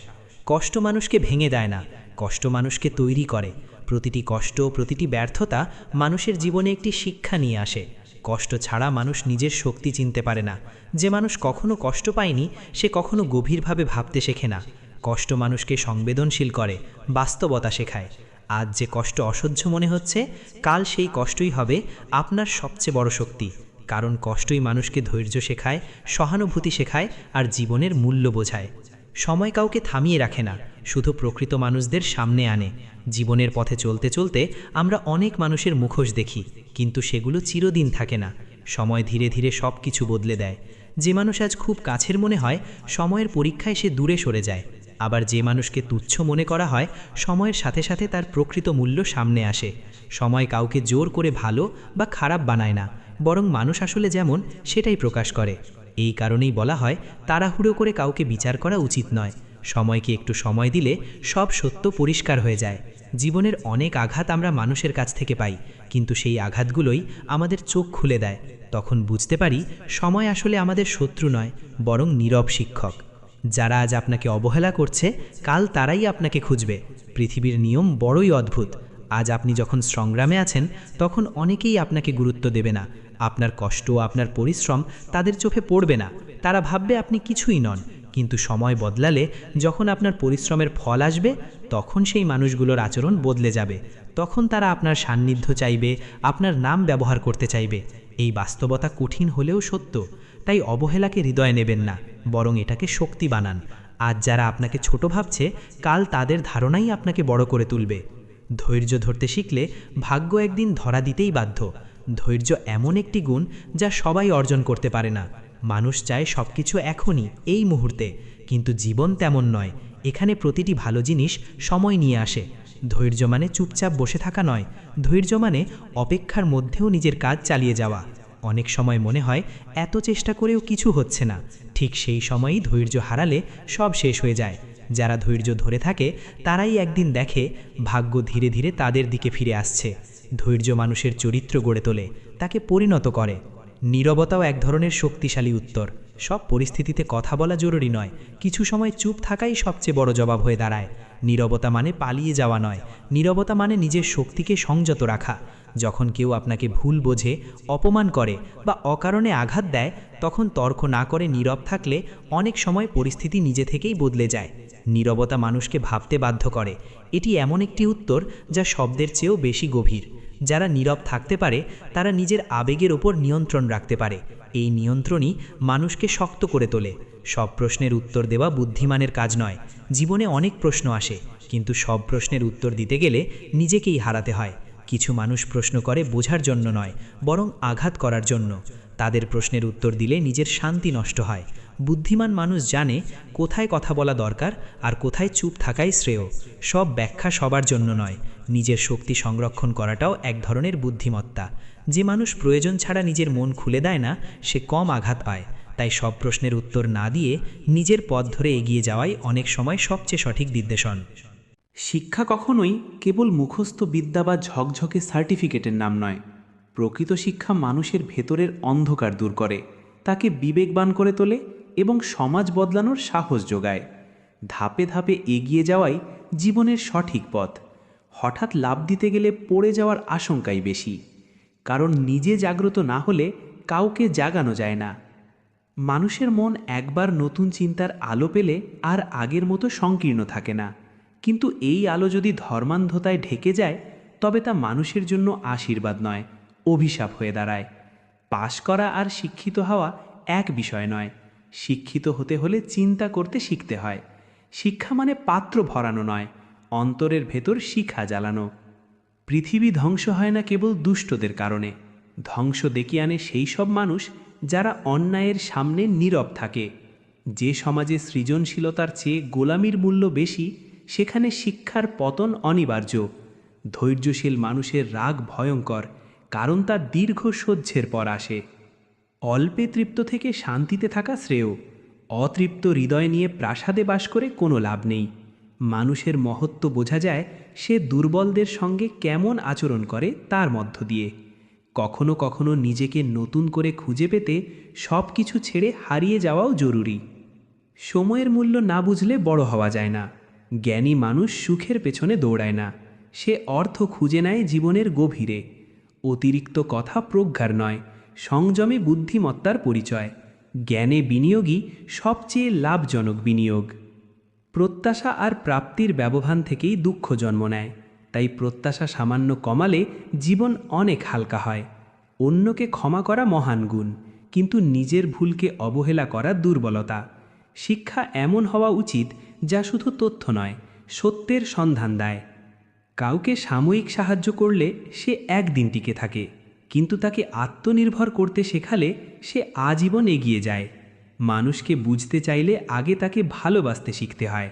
কষ্ট মানুষকে ভেঙে দেয় না, কষ্ট মানুষকে তৈরি করে। প্রতিটি কষ্ট, প্রতিটি ব্যর্থতা মানুষের জীবনে একটি শিক্ষা নিয়ে আসে। কষ্ট ছাড়া মানুষ নিজের শক্তি চিনতে পারে না। যে মানুষ কখনো কষ্ট পায়নি, সে কখনো গভীরভাবে ভাবতে শেখে না। কষ্ট মানুষকে সংবেদনশীল করে, বাস্তবতা শেখায়। আজ যে কষ্ট অসহ্য মনে হচ্ছে, কাল সেই কষ্টই হবে আপনার সবচেয়ে বড় শক্তি। কারণ কষ্টই মানুষকে ধৈর্য শেখায়, সহানুভূতি শেখায় আর জীবনের মূল্য বোঝায়। সময় কাউকে থামিয়ে রাখে না, শুধু প্রকৃত মানুষদের সামনে আনে। জীবনের পথে চলতে চলতে আমরা অনেক মানুষের মুখোশ দেখি, কিন্তু সেগুলো চিরদিন থাকে না। সময় ধীরে ধীরে সব কিছু বদলে দেয়। যে মানুষ আজ খুব কাছের মনে হয়, সময়ের পরীক্ষায় সে দূরে সরে যায়। আবার যে মানুষকে তুচ্ছ মনে করা হয়, সময়ের সাথে সাথে তার প্রকৃত মূল্য সামনে আসে। সময় কাউকে জোর করে ভালো বা খারাপ বানায় না, বরং মানুষ আসলে যেমন সেটাই প্রকাশ করে। এই কারণেই বলা হয়, তাড়াহুড়ো করে কাউকে বিচার করা উচিত নয়। সময়কে একটু সময় দিলে সব সত্য পরিষ্কার হয়ে যায়। জীবনের অনেক আঘাত আমরা মানুষের কাছ থেকে পাই, কিন্তু সেই আঘাতগুলোই আমাদের চোখ খুলে দেয়। তখন বুঝতে পারি সময় আসলে আমাদের শত্রু নয়, বরং নীরব শিক্ষক। যারা আজ আপনাকে অবহেলা করছে, কাল তারাই আপনাকে খুঁজবে। পৃথিবীর নিয়ম বড়ই অদ্ভুত। আজ আপনি যখন সংগ্রামে আছেন, তখন অনেকেই আপনাকে গুরুত্ব দেবে না। আপনার কষ্ট, আপনার পরিশ্রম তাদের চোখে পড়বে না। তারা ভাববে আপনি কিছুই নন। কিন্তু সময় বদলালে, যখন আপনার পরিশ্রমের ফল আসবে, তখন সেই মানুষগুলোর আচরণ বদলে যাবে। তখন তারা আপনার সান্নিধ্য চাইবে, আপনার নাম ব্যবহার করতে চাইবে। এই বাস্তবতা কঠিন হলেও সত্য। তাই অবহেলাকে হৃদয়ে নেবেন না, বরং এটাকে শক্তি বানান। আজ যারা আপনাকে ছোট ভাবছে, কাল তাদের ধারণাই আপনাকে বড় করে তুলবে। ধৈর্য ধরতে শিখলে ভাগ্য একদিন ধরা দিতেই বাধ্য। ধৈর্য এমন একটি গুণ যা সবাই অর্জন করতে পারে না। মানুষ চায় সব কিছু এখনই, এই মুহূর্তে, কিন্তু জীবন তেমন নয়। এখানে প্রতিটি ভালো জিনিস সময় নিয়ে আসে। ধৈর্য মানে চুপচাপ বসে থাকা নয়, ধৈর্য মানে অপেক্ষার মধ্যেও নিজের কাজ চালিয়ে যাওয়া। অনেক সময় মনে হয় এত চেষ্টা করেও কিছু হচ্ছে না, ঠিক সেই সময়ই ধৈর্য হারালে সব শেষ হয়ে যায়। যারা ধৈর্য ধরে থাকে তারাই একদিন দেখে ভাগ্য ধীরে ধীরে তাদের দিকে ফিরে আসছে। ধৈর্য মানুষের চরিত্র গড়ে তোলে, তাকে পরিণত করে। নীরবতাও এক ধরনের শক্তিশালী উত্তর। সব পরিস্থিতিতে কথা বলা জরুরি নয়, কিছু সময় চুপ থাকাই সবচেয়ে বড় জবাব হয়ে দাঁড়ায়। নীরবতা মানে পালিয়ে যাওয়া নয়, নীরবতা মানে নিজের শক্তিকে সংযত রাখা। যখন কেউ আপনাকে ভুল বোঝে, অপমান করে বা অকারণে আঘাত দেয়, তখন তর্ক না করে নীরব থাকলে অনেক সময় পরিস্থিতি নিজে থেকেই বদলে যায়। নীরবতা মানুষকে ভাবতে বাধ্য করে। এটি এমন একটি উত্তর যা শব্দের চেয়েও বেশি গভীর। যারা নীরব থাকতে পারে তারা নিজের আবেগের ওপর নিয়ন্ত্রণ রাখতে পারে। এই নিয়ন্ত্রণই মানুষকে শক্ত করে তোলে। সব প্রশ্নের উত্তর দেওয়া বুদ্ধিমানের কাজ নয়। জীবনে অনেক প্রশ্ন আসে, কিন্তু সব প্রশ্নের উত্তর দিতে গেলে নিজেকেই হারাতে হয়। কিছু মানুষ প্রশ্ন করে বোঝার জন্য নয়, বরং আঘাত করার জন্য। তাদের প্রশ্নের উত্তর দিলে নিজের শান্তি নষ্ট হয়। বুদ্ধিমান মানুষ জানে কোথায় কথা বলা দরকার আর কোথায় চুপ থাকাই শ্রেয়। সব ব্যাখ্যা সবার জন্য নয়। নিজের শক্তি সংরক্ষণ করাটাও এক ধরনের বুদ্ধিমত্তা। যে মানুষ প্রয়োজন ছাড়া নিজের মন খুলে দেয় না, সে কম আঘাত পায়। তাই সব প্রশ্নের উত্তর না দিয়ে নিজের পথ ধরে এগিয়ে যাওয়াই অনেক সময় সবচেয়ে সঠিক নির্দেশন। শিক্ষা কখনোই কেবল মুখস্থ বিদ্যা বা ঝকঝকে সার্টিফিকেটের নাম নয়। প্রকৃত শিক্ষা মানুষের ভেতরের অন্ধকার দূর করে, তাকে বিবেকবান করে তোলে এবং সমাজ বদলানোর সাহস যোগায়। ধাপে ধাপে এগিয়ে যাওয়াই জীবনের সঠিক পথ। হঠাৎ লাফ দিতে গেলে পড়ে যাওয়ার আশঙ্কাই বেশি, কারণ নিজে জাগ্রত না হলে কাউকে জাগানো যায় না। মানুষের মন একবার নতুন চিন্তার আলো পেলে আর আগের মতো সংকীর্ণ থাকে না। কিন্তু এই আলো যদি ধর্মান্ধতায় ঢেকে যায়, তবে তা মানুষের জন্য আশীর্বাদ নয়, অভিশাপ হয়ে দাঁড়ায়। পাশ করা আর শিক্ষিত হওয়া এক বিষয় নয়। শিক্ষিত হতে হলে চিন্তা করতে শিখতে হয়। শিক্ষা মানে পাত্র ভরানো নয়, অন্তরের ভেতর শিখা জ্বালানো। পৃথিবী ধ্বংস হয় না কেবল দুষ্টদের কারণে, ধ্বংস ডেকে আনে সেই সব মানুষ যারা অন্যায়ের সামনে নীরব থাকে। যে সমাজে সৃজনশীলতার চেয়ে গোলামির মূল্য বেশি, সেখানে শিক্ষার পতন অনিবার্য। ধৈর্যশীল মানুষের রাগ ভয়ঙ্কর, কারণ তা দীর্ঘ সহ্যের পর আসে। অল্পে তৃপ্ত থেকে শান্তিতে থাকা শ্রেয়। অতৃপ্ত হৃদয় নিয়ে প্রাসাদে বাস করে কোনো লাভ নেই। মানুষের মহত্ব বোঝা যায় সে দুর্বলদের সঙ্গে কেমন আচরণ করে তার মধ্য দিয়ে। কখনো কখনো নিজেকে নতুন করে খুঁজে পেতে সব কিছু ছেড়ে হারিয়ে যাওয়াও জরুরি। সময়ের মূল্য না বুঝলে বড় হওয়া যায় না। জ্ঞানী মানুষ সুখের পেছনে দৌড়ায় না, সে অর্থ খুঁজে নেয় জীবনের গভীরে। অতিরিক্ত কথা প্রজ্ঞার নয়, সংযমে বুদ্ধিমত্তার পরিচয়। জ্ঞানে বিনিয়োগই সবচেয়ে লাভজনক বিনিয়োগ। প্রত্যাশা আর প্রাপ্তির ব্যবধান থেকেই দুঃখ জন্ম নেয়। তাই প্রত্যাশা সামান্য কমালে জীবন অনেক হালকা হয়। অন্যকে ক্ষমা করা মহান গুণ, কিন্তু নিজের ভুলকে অবহেলা করা দুর্বলতা। শিক্ষা এমন হওয়া উচিত যা শুধু তথ্য নয়, সত্যের সন্ধান দেয়। কাউকে সাময়িক সাহায্য করলে সে একদিন টিকে থাকে, কিন্তু তাকে আত্মনির্ভর করতে শেখালে সে আজীবন এগিয়ে যায়। মানুষকে বুঝতে চাইলে আগে তাকে ভালোবাসতে শিখতে হয়।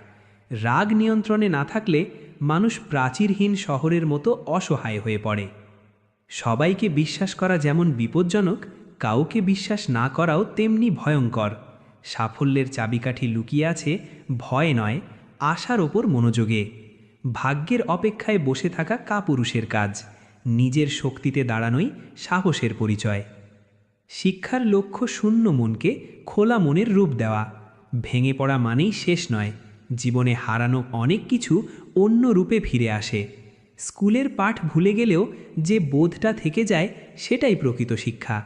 রাগ নিয়ন্ত্রণে না থাকলে মানুষ প্রাচীরহীন শহরের মতো অসহায় হয়ে পড়ে। সবাইকে বিশ্বাস করা যেমন বিপজ্জনক, কাউকে বিশ্বাস না করাও তেমনি ভয়ঙ্কর। সাফল্যের চাবিকাঠি লুকিয়ে আছে ভয় নয়, আশার ওপর মনোযোগে। ভাগ্যের অপেক্ষায় বসে থাকা কাপুরুষের কাজ, নিজের শক্তিতে দাঁড়ানোই সাহসের পরিচয়। শিক্ষার লক্ষ্য শূন্য মনকে খোলা মনের রূপ দেওয়া। ভেঙে পড়া মানেই শেষ নয়, জীবনে হারানো অনেক কিছু অন্য রূপে ফিরে আসে। স্কুলের পাঠ ভুলে গেলেও যে বোধটা থেকে যায়, সেটাই প্রকৃত শিক্ষা।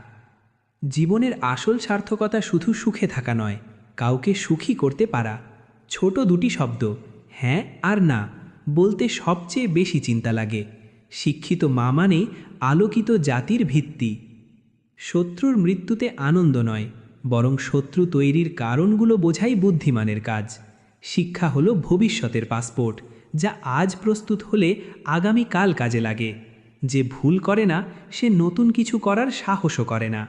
জীবনের আসল সার্থকতা শুধু সুখে থাকা নয়, কাউকে সুখী করতে পারা। ছোট দুটি শব্দ, হ্যাঁ আর না, বলতে সবচেয়ে বেশি চিন্তা লাগে। শিক্ষিত মা মানে আলোকিত জাতির ভিত্তি। শত্রুর মৃত্যুতে আনন্দ নয়, বরং শত্রু তৈরির কারণগুলো বোঝাই বুদ্ধিমানের কাজ। শিক্ষা হলো ভবিষ্যতের পাসপোর্ট, যা আজ প্রস্তুত হলে আগামীকাল কাজে লাগে। যে ভুল করে না, সে নতুন কিছু করার সাহসও করে না।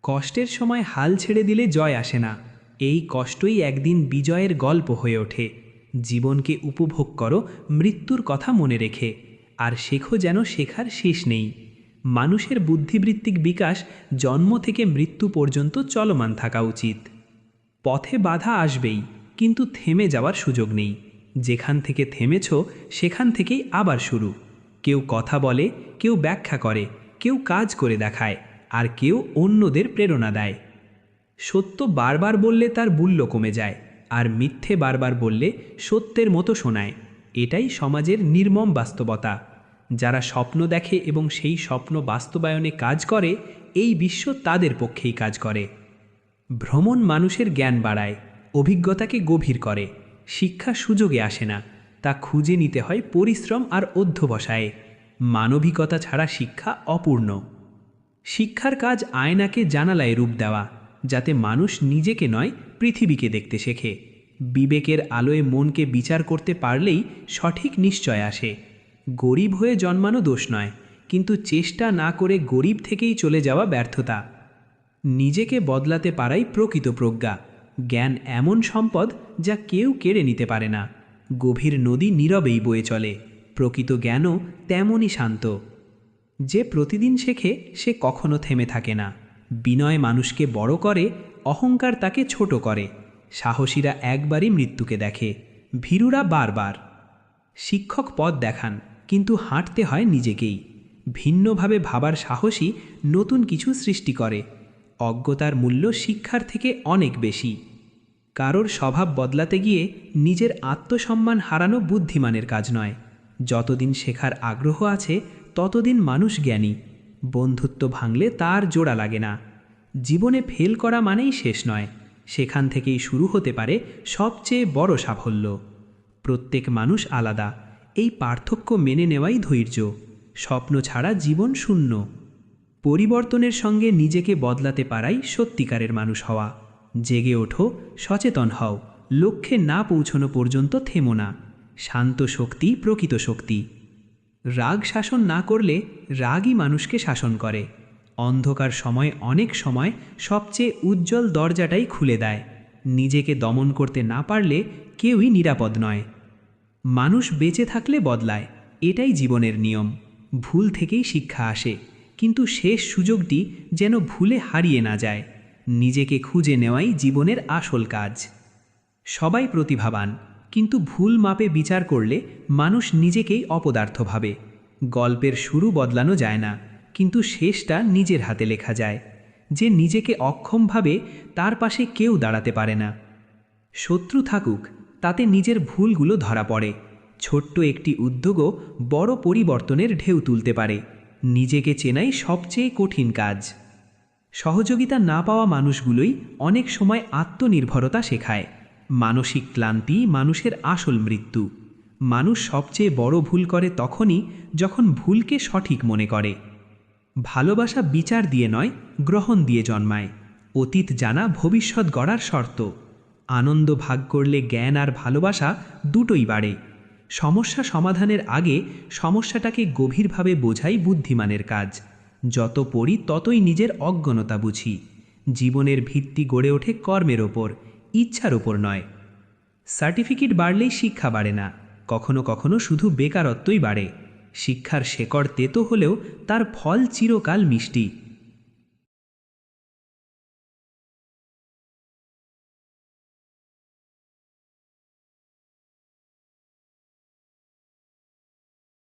কষ্টের সময় হাল ছেড়ে দিলে জয় আসে না, এই কষ্টই একদিন বিজয়ের গল্প হয়ে ওঠে। জীবনকে উপভোগ করো মৃত্যুর কথা মনে রেখে, আর শেখো যেন শেখার শেষ নেই। মানুষের বুদ্ধিবৃত্তিক বিকাশ জন্ম থেকে মৃত্যু পর্যন্ত চলমান থাকা উচিত। পথে বাধা আসবেই, কিন্তু থেমে যাওয়ার সুযোগ নেই। যেখান থেকে থেমেছ সেখান থেকেই আবার শুরু। কেউ কথা বলে, কেউ ব্যাখ্যা করে, কেউ কাজ করে দেখায়, আর কেউ অন্যদের প্রেরণা দেয়। সত্য বারবার বললে তার মূল্য কমে যায়, আর মিথ্যে বারবার বললে সত্যের মতো শোনায়। এটাই সমাজের নির্মম বাস্তবতা। যারা স্বপ্ন দেখে এবং সেই স্বপ্ন বাস্তবায়নে কাজ করে, এই বিশ্ব তাদের পক্ষেই কাজ করে। ভ্রমণ মানুষের জ্ঞান বাড়ায়, অভিজ্ঞতাকে গভীর করে। শিক্ষা সুযোগে আসে না, তা খুঁজে নিতে হয় পরিশ্রম আর অধ্যবসায়ে। মানবিকতা ছাড়া শিক্ষা অপূর্ণ। শিক্ষার কাজ আয়নাকে জানালায় রূপ দেওয়া, যাতে মানুষ নিজেকে নয় পৃথিবীকে দেখতে শেখে। বিবেকের আলোয় মনকে বিচার করতে পারলেই সঠিক নিশ্চয় আসে। গরিব হয়ে জন্মানো দোষ নয়, কিন্তু চেষ্টা না করে গরিব থেকেই চলে যাওয়া ব্যর্থতা। নিজেকে বদলাতে পারাই প্রকৃত প্রজ্ঞা। জ্ঞান এমন সম্পদ যা কেউ কেড়ে নিতে পারে না। গভীর নদী নীরবেই বয়ে চলে, প্রকৃত জ্ঞানও তেমনই শান্ত। যে প্রতিদিন শেখে সে কখনো থেমে থাকে না। বিনয় মানুষকে বড় করে, অহংকার তাকে ছোট করে। সাহসীরা একবারই মৃত্যুকে দেখে, ভীরুরা বারবার। শিক্ষক পথ দেখান, কিন্তু হাঁটতে হয় নিজেকেই। ভিন্নভাবে ভাবার সাহসী নতুন কিছু সৃষ্টি করে। অজ্ঞতার মূল্য শিক্ষার থেকে অনেক বেশি। কারোর স্বভাব বদলাতে গিয়ে নিজের আত্মসম্মান হারানো বুদ্ধিমানের কাজ নয়। যতদিন শেখার আগ্রহ আছে ততদিন মানুষ জ্ঞানী। বন্ধুত্ব ভাঙলে তার জোড়া লাগে না। জীবনে ফেল করা মানেই শেষ নয়, সেখান থেকেই শুরু হতে পারে সবচেয়ে বড় সাফল্য। প্রত্যেক মানুষ আলাদা, এই পার্থক্য মেনে নেওয়াই ধৈর্য। স্বপ্ন ছাড়া জীবন শূন্য। পরিবর্তনের সঙ্গে নিজেকে বদলাতে পারাই সত্যিকারের মানুষ হওয়া। জেগে ওঠো, সচেতন হও, লক্ষ্যে না পৌঁছনো পর্যন্ত থেমো না। শান্ত শক্তি প্রকৃত শক্তি। রাগ শাসন না করলে রাগই মানুষকে শাসন করে। অন্ধকার সময় অনেক সময় সবচেয়ে উজ্জ্বল দরজাটাই খুলে দেয়। নিজেকে দমন করতে না পারলে কেউই নিরাপদ নয়। মানুষ বেঁচে থাকলে বদলায়, এটাই জীবনের নিয়ম। ভুল থেকেই শিক্ষা আসে, কিন্তু শেষ সুযোগটি যেন ভুলে হারিয়ে না যায়। নিজেকে খুঁজে নেওয়াই জীবনের আসল কাজ। সবাই প্রতিভাবান, কিন্তু ভুল মাপে বিচার করলে মানুষ নিজেকেই অপদার্থ ভাবে। গল্পের শুরু বদলানো যায় না, কিন্তু শেষটা নিজের হাতে লেখা যায়। যে নিজেকে অক্ষম ভাবে তার পাশে কেউ দাঁড়াতে পারে না। শত্রু থাকুক, তাতে নিজের ভুলগুলো ধরা পড়ে। ছোট্ট একটি উদ্যোগও বড় পরিবর্তনের ঢেউ তুলতে পারে। নিজেকে চেনাই সবচেয়ে কঠিন কাজ। সহযোগিতা না পাওয়া মানুষগুলোই অনেক সময় আত্মনির্ভরতা শেখায়। মানসিক ক্লান্তি মানুষের আসল মৃত্যু। মানুষ সবচেয়ে বড় ভুল করে তখনই যখন ভুলকে সঠিক মনে করে। ভালোবাসা বিচার দিয়ে নয়, গ্রহণ দিয়ে জন্মায়। অতীত জানা ভবিষ্যৎ গড়ার শর্ত। আনন্দ ভাগ করলে জ্ঞান আর ভালোবাসা দুটোই বাড়ে। সমস্যা সমাধানের আগে সমস্যাটাকে গভীরভাবে বোঝাই বুদ্ধিমানের কাজ। যত পড়ি ততই নিজের অজ্ঞতা বুঝি। জীবনের ভিত্তি গড়ে ওঠে কর্মের ওপর, ইচ্ছার ওপর নয়। সার্টিফিকেট বাড়লেই শিক্ষা বাড়ে না, কখনো কখনো শুধু বেকারত্বই বাড়ে। শিক্ষার শেকড় তেতো হলেও তার ফল চিরকাল মিষ্টি।